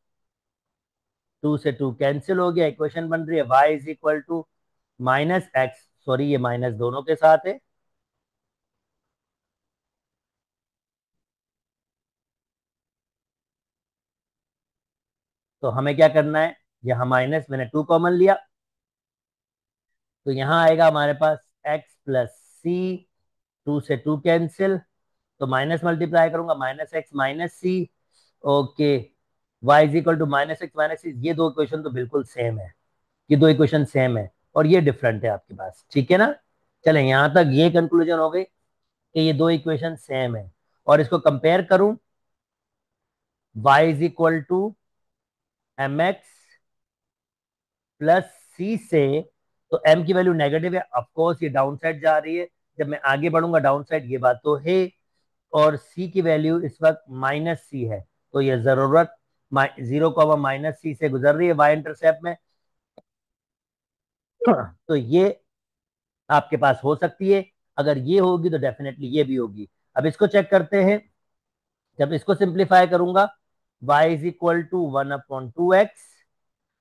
2 से 2 कैंसिल हो गया, इक्वेशन बन रही है y is equal to -x, sorry ये माइनस दोनों के साथ है, तो हमें क्या करना है, यहाँ माइनस मैंने 2 कॉमन लिया, तो यहाँ आएगा हमारे पास x+c। 2 से 2 कैंसिल, तो माइनस मल्टीप्लाई करूंगा, -x-c। Okay, y is equal to -x-c। ये दो इक्वेशन तो बिल्कुल सेम है, ये दो इक्वेशन सेम है, और ये डिफरेंट है आपके पास, ठीक है ना। चलें यहां तक ये कंक्लूजन हो गई कि ये दो इक्वेशन सेम है, और इसको कंपेयर करूं, y is equal to mx+c से, तो m की वैल्यू नेगेटिव है, ऑफकोर्स ये डाउन साइड जा रही है, जब मैं आगे बढ़ूंगा डाउन साइड, ये बात तो है। और c की वैल्यू इस वक्त -c है, तो ये जरूरत 0, -c से गुजर रही है y इंटरसेप्ट में, तो ये आपके पास हो सकती है। अगर ये होगी तो डेफिनेटली ये भी होगी। अब इसको चेक करते हैं, जब इसको सिंप्लीफाई करूंगा, y is equal to 1/2x,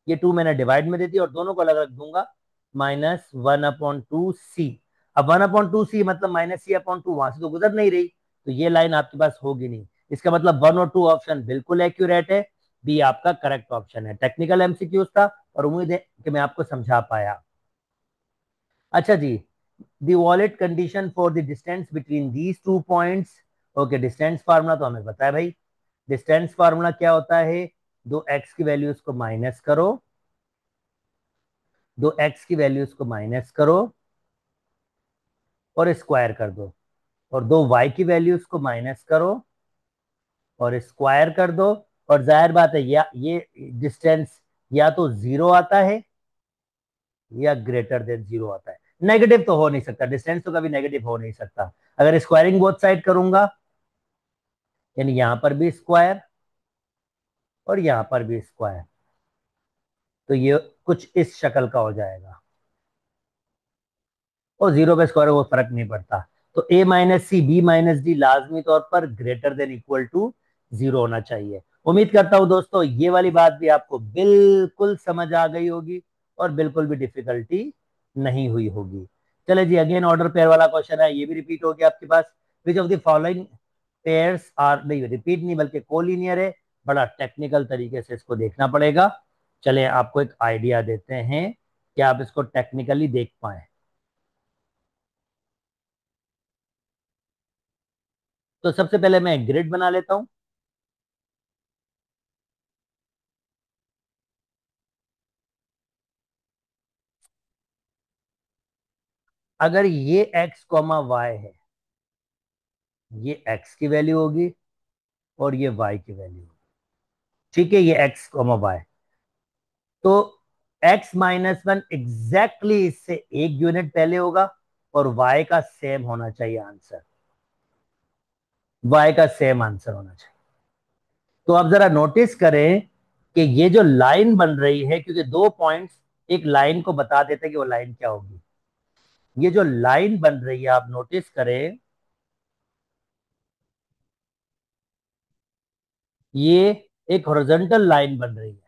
ये 2 मैंने डिवाइड में दे दी और दोनों को अलग रख दूंगा, -1/2c। अब 1/2c मतलब -c/2, वहां से तो गुजर नहीं रही, तो ये लाइन आपके पास होगी नहीं। इसका मतलब 1 और 2 ऑप्शन बिल्कुल एक्यूरेट है, बी आपका करेक्ट ऑप्शन है। टेक्निकल एमसीक्यूज था, और उम्मीद है कि मैं आपको समझा पाया। अच्छा जी, the valid condition for the distance between these 2 points. Okay, distance formula तो हमें पता है भाई। डिस्टेंस फार्मूला क्या होता है, दो एक्स की वैल्यूज को माइनस करो, दो एक्स की वैल्यूज को माइनस करो और स्क्वायर कर दो, और दो वाई की वैल्यूज को माइनस करो और स्क्वायर कर दो। और जाहिर बात है, या ये डिस्टेंस या तो जीरो आता है या ग्रेटर देन जीरो आता है। नेगेटिव तो हो नहीं सकता, डिस्टेंस तो कभी नेगेटिव हो नहीं सकता। अगर स्क्वायरिंग बोथ साइड करूंगा, यानी यहां पर भी स्क्वायर और यहां पर भी स्क्वायर, तो ये कुछ इस शक्ल का हो जाएगा, और जीरो पे स्क्वायर वो फर्क नहीं पड़ता। तो a-c b-d लाजमी तौर पर greater than equal to zero होना चाहिए। उम्मीद करता हूं दोस्तों ये वाली बात भी आपको बिल्कुल समझ आ गई होगी, और बिल्कुल भी डिफिकल्टी नहीं हुई होगी। चले जी, अगेन ऑर्डर पेयर वाला क्वेश्चन है, ये भी रिपीट हो गया आपके पास। Which of the following pairs are, नहीं रिपीट नहीं बल्कि कोलिनियर है, बड़ा टेक्निकल तरीके से इसको देखना पड़ेगा। चले आपको एक आइडिया देते हैं कि आप इसको टेक्निकली देख पाए। तो सबसे पहले मैं ग्रिड बना लेता हूं। अगर ये x कॉमा वाई है, ये x की वैल्यू होगी और ये y की वैल्यू होगी, ठीक है, ये x कॉमा वाई। तो x-1 एग्जैक्टली इससे एक यूनिट पहले होगा, और y का सेम होना चाहिए आंसर, y का सेम आंसर होना चाहिए। तो आप जरा नोटिस करें कि ये जो लाइन बन रही है, क्योंकि दो पॉइंट्स एक लाइन को बता देते हैं कि वो लाइन क्या होगी। ये जो लाइन बन रही है, आप नोटिस करें, ये एक हॉरिजॉन्टल लाइन बन रही है,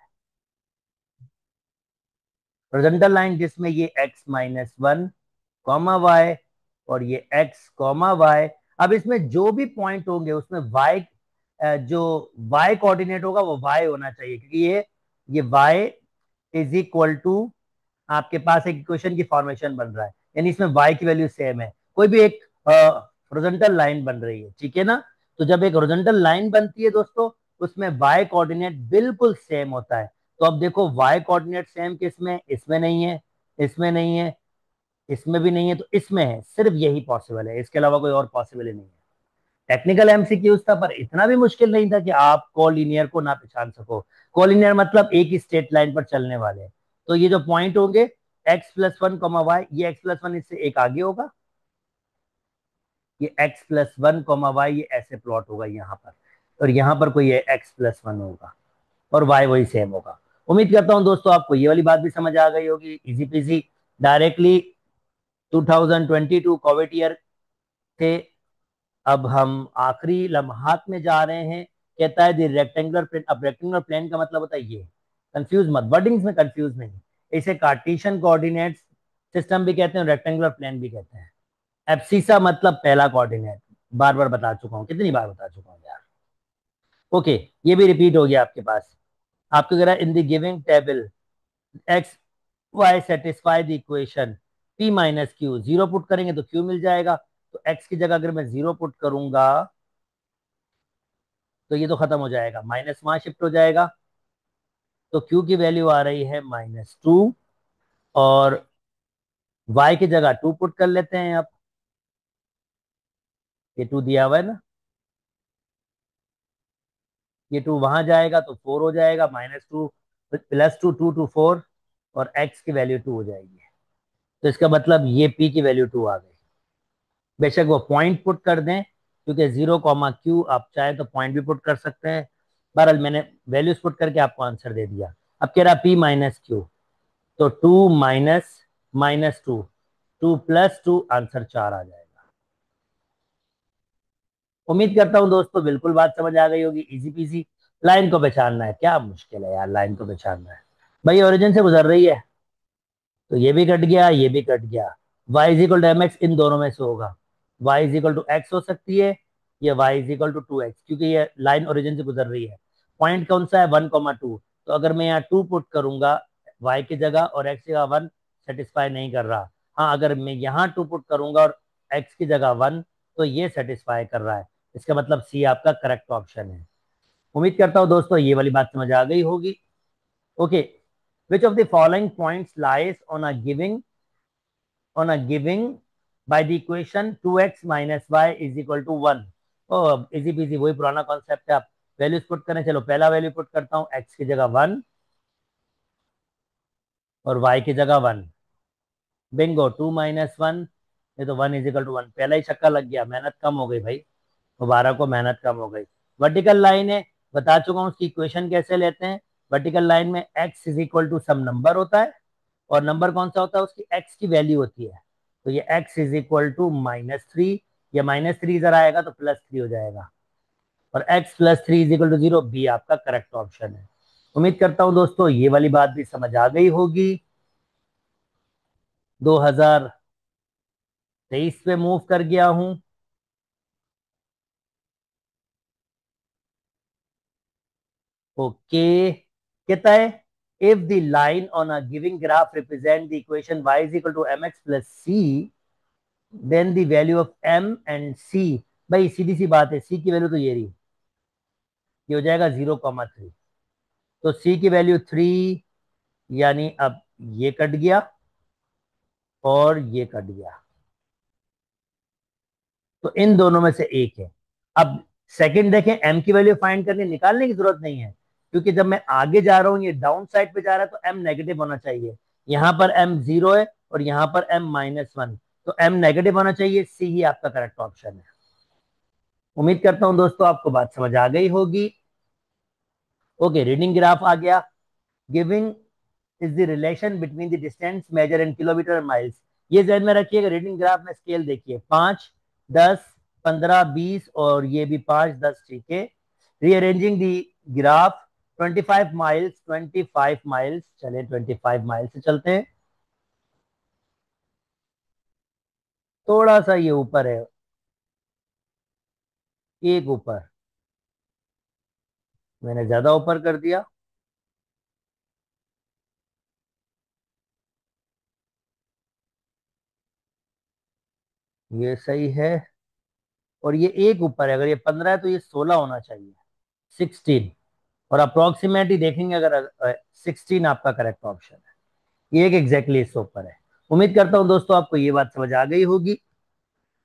हॉरिजॉन्टल लाइन जिसमें ये x-1 कॉमा वाई और ये x कॉमा वाई। अब इसमें जो भी पॉइंट होंगे उसमें y, जो y कोऑर्डिनेट होगा वो y होना चाहिए, क्योंकि ये y इज इक्वल टू, आपके पास एक इक्वेशन की फॉर्मेशन बन रहा है, यानी इसमें y की वैल्यू सेम है। कोई भी एक हॉरिजॉन्टल लाइन बन रही है, ठीक है ना। तो जब एक हॉरिजॉन्टल लाइन बनती है दोस्तों, उसमें y कोऑर्डिनेट बिल्कुल सेम होता है। तो अब देखो y कोऑर्डिनेट सेम किसमें, इसमें नहीं है, इसमें नहीं है, इसमें भी नहीं है, तो इसमें है। सिर्फ यही पॉसिबल है, इसके अलावा कोई और पॉसिबल ही नहीं है। टेक्निकल एमसीक्यूज था, पर इतना भी मुश्किल नहीं था कि आप कोलिनियर को ना पहचान सको। कोलिनियर मतलब एक ही स्ट्रेट लाइन पर चलने वाले। तो ये जो पॉइंट होंगे x+1 कॉमा वाई, ये x+1 इससे एक आगे होगा, ये x+1 कॉमा वाई, ये ऐसे प्लॉट होगा यहाँ पर, और यहाँ पर कोई x+1 होगा, और y वही सेम होगा। उम्मीद करता हूं दोस्तों आपको ये वाली बात भी समझ आ गई होगी, easy PG, directly 2022 Covid year थे। अब हम आखिरी लम्हात में जा रहे हैं। कहता है द रेक्टेंगुलर प्लेन। अब रेक्टेंगुलर प्लेन का मतलब होता है ये। कंफ्यूज मत, वर्डिंग्स में कंफ्यूज नहीं। इसे कार्टेशियन कोऑर्डिनेट सिस्टम भी कहते हैं, रेक्टेंगुलर प्लेन भी कहते हैं। एब्सिसा मतलब पहला कोऑर्डिनेट, बार बार बता चुका हूं, कितनी बार बता चुका हूं यार। ओके, ये भी रिपीट हो गया आपके पास। आपको कह रहा है in the giving table x y satisfy the equation P minus Q. Zero put करेंगे तो क्यू मिल जाएगा। तो एक्स की जगह अगर मैं जीरो पुट करूंगा तो ये तो खत्म हो जाएगा, माइनस वहां शिफ्ट हो जाएगा। तो क्यू की वैल्यू आ रही है -2। और वाई की जगह टू पुट कर लेते हैं। अब ये टू दिया हुआ है ना, ये टू वहां जाएगा तो 4 हो जाएगा। -2 +2, 2 to 4, और एक्स की वैल्यू 2 हो जाएगी। तो इसका मतलब ये पी की वैल्यू 2 आ गई। बेशक वो पॉइंट पुट कर दें, क्योंकि 0, Q आप चाहे तो पॉइंट भी पुट कर सकते हैं। बहरहाल मैंने वैल्यूज पुट करके आपको आंसर दे दिया। अब कह रहा P माइनस क्यू, तो 2 माइनस -2, 2 + 2, आंसर 4 आ जाएगा। उम्मीद करता हूं दोस्तों बिल्कुल बात समझ आ गई होगी, इजी पीजी। लाइन को पहचानना है, क्या मुश्किल है यार, लाइन को पहचानना है। भाई ओरिजिन से गुजर रही है, तो ये भी कट गया, ये भी कट गया। y is equal to m x, इन दोनों में से होगा। y is equal to x हो सकती है, या y is equal to 2x, क्योंकि ये लाइन ओरिजिन से गुजर रही है। पॉइंट कौन सा है, 1, 2। तो अगर मैं यहाँ 2 पुट करूंगा y की जगह और x की जगह 1, सेटिस्फाई नहीं कर रहा। हाँ, अगर मैं यहाँ 2 पुट करूंगा और x की जगह 1, तो ये सेटिस्फाई कर रहा है। इसका मतलब सी आपका करेक्ट ऑप्शन है। उम्मीद करता हूँ दोस्तों ये वाली बात समझ आ गई होगी। Okay, which of the following points lies on a giving by the equation 2x minus y is equal to 1। Oh easy peasy, वही पुराना कॉन्सेप्ट है। आप वैल्यूज पुट करें, चलो पहला वैल्यू पुट करता हूँ, x की जगह 1 और y की जगह 1। बिंगो, 2 - 1, ये तो 1 इज इक्वल टू 1। पहला ही छक्का लग गया, मेहनत कम हो गई भाई, मुबारक को मेहनत कम हो गई। वर्टिकल लाइन है, बता चुका हूँ उसकी इक्वेशन कैसे लेते हैं। वर्टिकल लाइन में x is equal to some number होता है, और नंबर कौन सा होता है, उसकी x की वैल्यू होती है। तो ये x इज इक्वल टू -3, या -3 इधर आएगा तो +3 हो जाएगा, और x +3 is equal to 0, B आपका करेक्ट ऑप्शन है। उम्मीद करता हूं दोस्तों ये वाली बात भी समझ आ गई होगी। 2023 पे मूव कर गया हूं। ओके, कहता है if the line on a giving graph represent the equation y is equal to mx plus c, then the value of m and c। भाई सीधी सी बात है, c की वैल्यू तो ये रही, ये हो जाएगा 0, 3। तो c की वैल्यू 3, यानी अब ये कट गया और ये कट गया, तो इन दोनों में से एक है। अब सेकंड देखें, m की वैल्यू फाइंड करने निकालने की जरूरत नहीं है, क्योंकि जब मैं आगे जा रहा हूं, ये डाउन साइड पे जा रहा है, तो m नेगेटिव होना चाहिए। यहां पर m 0 है और यहां पर m -1, तो m नेगेटिव होना चाहिए। सी ही आपका करेक्ट ऑप्शन है। उम्मीद करता हूं दोस्तों आपको बात समझ आ गई होगी। ओके, रीडिंग ग्राफ आ गया। Giving is the relation between the distance measure in kilometre miles. ये ध्यान में रखिएगा, रीडिंग ग्राफ में स्केल देखिए, 5, 10, 15, 20, और ये भी 5, 10, ठीक है। Rearranging the graph, 25 miles, 25 miles, चले 25 माइल्स से चलते हैं। थोड़ा सा ये ऊपर है, एक ऊपर, मैंने ज्यादा ऊपर कर दिया। ये सही है, और ये एक ऊपर है। अगर ये 15 है तो ये 16 होना चाहिए, 16। और अप्रोक्सीमेटली देखेंगे, अगर 16 आपका करेक्ट ऑप्शन है, ये एक एग्जैक्टली इससे ऊपर है। उम्मीद करता हूं दोस्तों आपको ये बात समझ आ गई होगी।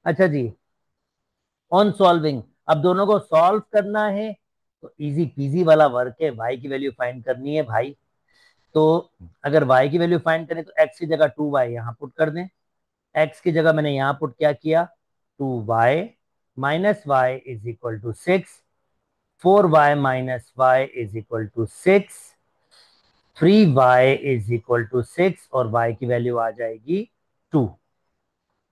अच्छा जी, ऑन सॉल्विंग, अब दोनों को सॉल्व करना है, तो इजी पीजी वाला वर्क है। y की वैल्यू फाइंड करनी है भाई। तो अगर y की वैल्यू फाइंड करें तो x की जगह 2y यहाँ पुट कर दें। x की जगह मैंने यहाँ पुट क्या किया, 2y -y is equal to 6, 4y -y is equal to 6, 3y is equal to 6, और y की वैल्यू आ जाएगी 2।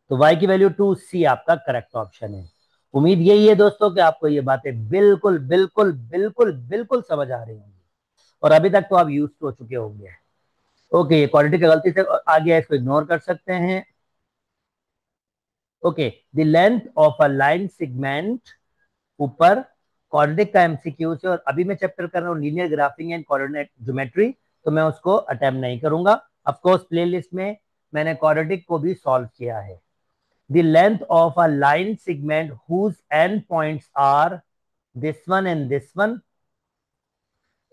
तो y की वैल्यू 2c आपका करेक्ट ऑप्शन है। उम्मीद यही है दोस्तों कि आपको ये बातें बिल्कुल बिल्कुल बिल्कुल बिल्कुल समझ आ रही होंगी, और अभी तक तो आप यूज हो चुके होंगे। ओके, ये क्वाड्रेटिक की गलती से आ गया, इसको इग्नोर कर सकते हैं। Okay, the length of a line segment, ऊपर क्वाड्रेटिक का एमसीक्यू से, और अभी मैं चैप्टर कर रहा हूँ linear graphic and coordinate geometry, तो मैं उसको अटेम्प्ट नहीं करूंगा। ऑफ कोर्स प्लेलिस्ट में मैंने क्वाड्रेटिक को भी सॉल्व किया है। The length of a line segment whose end points are this one and this one.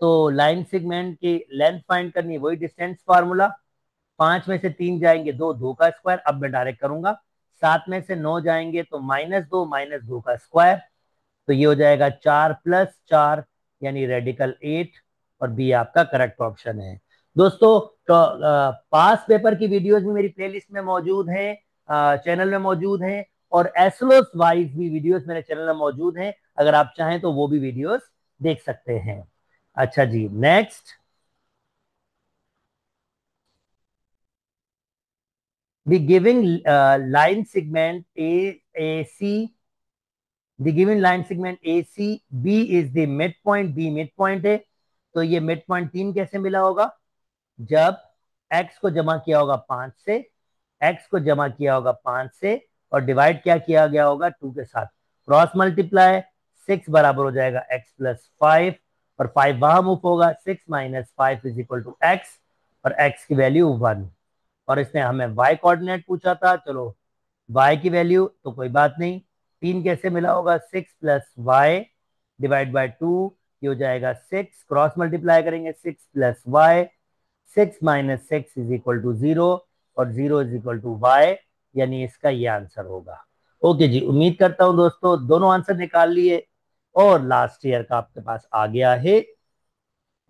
तो लाइन सेगमेंट की लेंथ फाइंड करनी है, वही डिस्टेंस फार्मूला। 5 में से 3 जाएंगे 2, 2 का स्क्वायर, अब मैं डायरेक्ट करूंगा। 7 में से 9 जाएंगे तो -2 -2 का स्क्वायर, तो ये हो जाएगा 4 + 4 यानी रेडिकल 8, और बी आपका करेक्ट ऑप्शन है। दोस्तों तो पास पेपर की वीडियोस भी मेरी प्लेलिस्ट में मौजूद हैं, चैनल में मौजूद हैं, और एसलोस वाइज भी वीडियोस मेरे चैनल में मौजूद हैं। अगर आप चाहें तो वो भी वीडियोस देख सकते हैं। अच्छा जी, next. The giving line segment AAC, the given line segment AC, B is the midpoint, B midpoint है, तो ये midpoint 3 कैसे मिला होगा? जब x को जमा किया होगा 5 से, x को जमा किया होगा 5 से, और डिवाइड क्या किया गया होगा 2 के साथ, क्रॉस मल्टीप्लाई, 6 बराबर हो जाएगा x + 5, और 5 वहां मूव होगा, 6 - 5 = x, और x की वैल्यू 1, और इसने हमें y कोऑर्डिनेट पूछा था। चलो y की वैल्यू तो कोई बात नहीं, 3 कैसे मिला होगा? 6 + y डिवाइड बाय 2, ये हो जाएगा 6, क्रॉस मल्टीप्लाई करेंगे 6 + y, 6 - 6 = 0, और 0 = y, यानी इसका ये आंसर होगा। ओके जी, उम्मीद करता हूं दोस्तों दोनों आंसर निकाल लिए, और लास्ट ईयर का आपके पास आ गया है।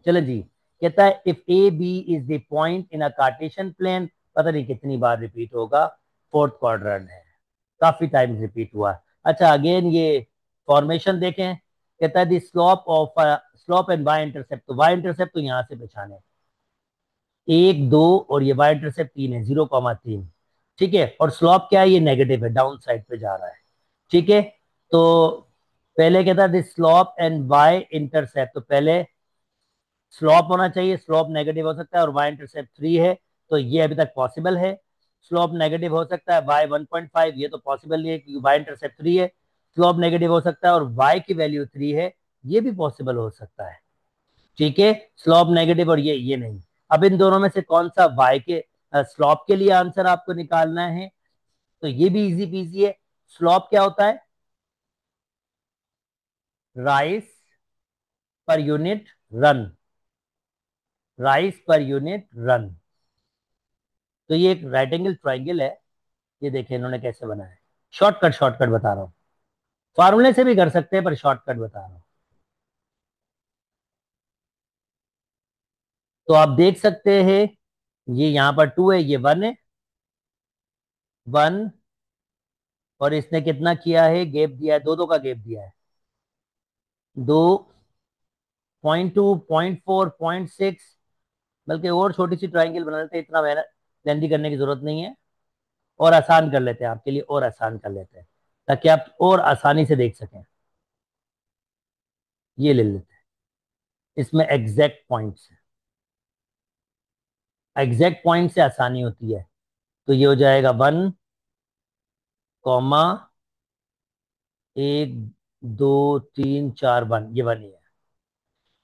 चलो जी, कहता है if A B is the point in a Cartesian plane, पता नहीं कितनी बार रिपीट होगा, फोर्थ क्वाड्रेंट है, काफी टाइम रिपीट हुआ। अच्छा, अगेन ये फॉर्मेशन देखें, कहता है the slope of slope and Y intercept, तो वाई इंटरसेप्ट तो यहां से पहचाने, 1 2, और ये वाई इंटरसेप्ट 3 है, 0,3, ठीक है, और स्लोप क्या है? ये नेगेटिव है, डाउन साइड पे जा रहा है, ठीक है। तो पहले कहता है the slope and Y intercept, तो पहले स्लोप होना चाहिए, स्लोप नेगेटिव हो सकता है, और वाई इंटरसेप्ट 3 है, तो ये अभी तक पॉसिबल है। स्लोप नेगेटिव हो सकता है, वाई 1.5, ये तो पॉसिबल नहीं है क्योंकि वाई इंटरसेप्ट 3 है। स्लोप नेगेटिव हो सकता है और वाई की वैल्यू 3 है, ये भी पॉसिबल हो सकता है, ठीक है। स्लोप नेगेटिव और ये नहीं। अब इन दोनों में से कौन सा वाई के स्लोप के लिए आंसर आपको निकालना है, तो ये भी इजी पीजी है। स्लोप क्या होता है? Rice per unit run, rice per unit run. तो ये एक राइट एंगल ट्राइंगल है, ये देखिए इन्होंने कैसे बनाया है। शॉर्टकट बता रहा हूँ, फार्मूले से भी कर सकते हैं पर शॉर्टकट बता रहा हूँ। तो आप देख सकते हैं, ये यहाँ पर 2 है, ये 1 है, 1, और इसने कितना किया है? गैप दिया है, 2 2 का गैप दिया है, 2, 0.2, 0.4, 0.6, बल्कि और छोटी सी ट्राइंगल बना लेते हैं, इतना मेहनत लेंदी करने की जरूरत नहीं है, और आसान कर लेते हैं आपके लिए, और आसान कर लेते हैं ताकि आप और आसानी से देख सकें। ये ले लेते हैं, इसमें एग्जैक्ट पॉइंट्स, एग्जैक्ट पॉइंट से आसानी होती है। तो ये हो जाएगा 1, कॉमा 1 2 3 4, 1, ये 1 ही है।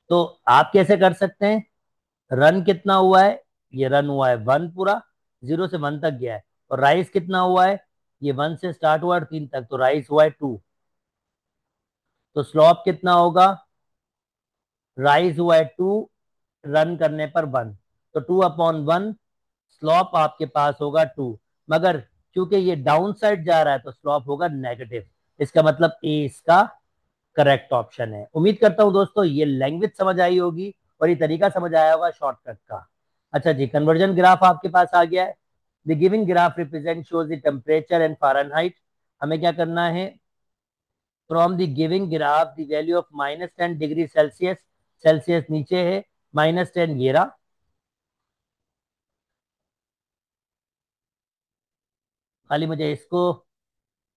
तो आप कैसे कर सकते हैं? रन कितना हुआ है? ये रन हुआ है 1 पूरा, 0 से 1 तक गया है, और राइज कितना हुआ है? ये 1 से स्टार्ट हुआ है 3 तक, तो राइज हुआ है 2। तो स्लॉप कितना होगा? राइज हुआ है 2, रन करने पर 1, तो 2/1, स्लॉप आपके पास होगा 2। मगर क्योंकि ये डाउन साइड जा रहा है तो स्लॉप होगा नेगेटिव, इसका मतलब ए इसका करेक्ट ऑप्शन है। उम्मीद करता हूं दोस्तों ये लैंग्वेज समझ आई होगी, और ये तरीका समझ आया होगा शॉर्टकट का। अच्छा जी, कन्वर्जन ग्राफ आपके पास आ गया है। The giving graph represent shows the temperature and Fahrenheit. हमें क्या करना है? From the giving graph the value of -10 degree Celsius, Celsius नीचे है, -10 ये रहा, खाली मुझे इसको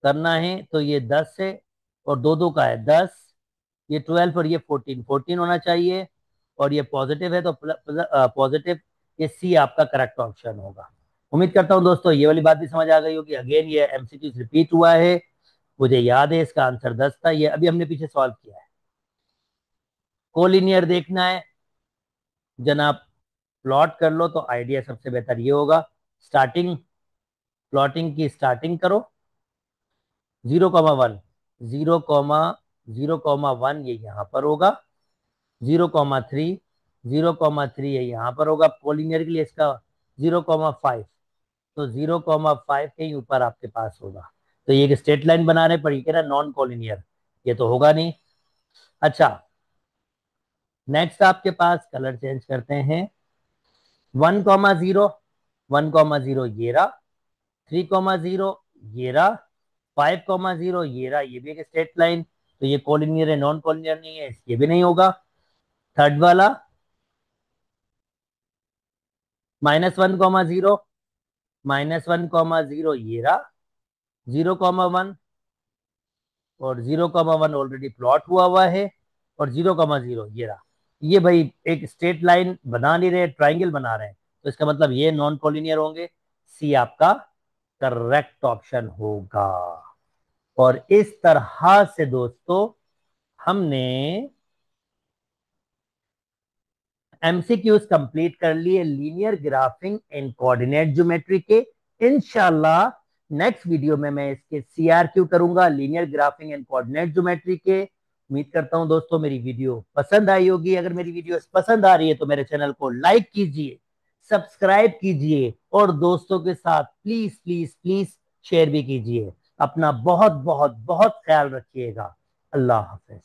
करना है, तो ये 10 है और दो दो का है 10, ये 12 और ये 14, 14 होना चाहिए, और ये पॉजिटिव है तो पॉजिटिव, ये सी आपका करेक्ट ऑप्शन होगा। उम्मीद करता हूं दोस्तों ये वाली बात भी समझ आ गई होगी। अगेन ये एमसीक्यू रिपीट हुआ है, मुझे याद है इसका आंसर 10 था, ये अभी हमने पीछे सॉल्व किया है। कोलिनियर देखना है जनाब, प्लॉट कर लो तो आइडिया सबसे बेहतर ये होगा। स्टार्टिंग, प्लॉटिंग की स्टार्टिंग करो, 0,1, 0,0,1 ये यहाँ पर होगा, 0,3, 0,3 ये यहाँ पर होगा। कोलिनियर के लिए इसका 0,5, तो 0,5 के ही ऊपर आपके पास होगा। तो ये एक स्ट्रेट लाइन बना रहे, पर ये कह रहा नॉन कोलिनियर, ये तो होगा नहीं। अच्छा, नेक्स्ट आपके पास कलर चेंज करते हैं। 1,0, 1,0 ये रहा, 3,0 ये रहा, 5,0 ये रहा, ये भी एक स्ट्रेट लाइन, तो ये कोलिनियर है नॉन कोलिनियर नहीं है, ये भी नहीं होगा। थर्ड वाला -1,0, -1,0 ये रहा, 0,1, और 0,1 ऑलरेडी प्लॉट हुआ है, और 0,0 ये रहा। ये भाई एक स्ट्रेट लाइन बना नहीं रहे, ट्राइंगल बना रहे हैं, तो इसका मतलब ये नॉन कोलिनियर होंगे। सी आपका करेक्ट ऑप्शन होगा। और इस तरह से दोस्तों हमने एमसीक्यूज कंप्लीट कर लिए linear graphic and coordinate geometry के। इंशाल्लाह नेक्स्ट वीडियो में मैं इसके सीआरक्यू करूंगा, linear graphic and coordinate geometry के। उम्मीद करता हूं दोस्तों मेरी वीडियो पसंद आई होगी। अगर मेरी वीडियो पसंद आ रही है तो मेरे चैनल को लाइक कीजिए, सब्सक्राइब कीजिए, और दोस्तों के साथ प्लीज प्लीज प्लीज शेयर भी कीजिए। अपना बहुत बहुत बहुत ख्याल रखिएगा। अल्लाह हाफिज।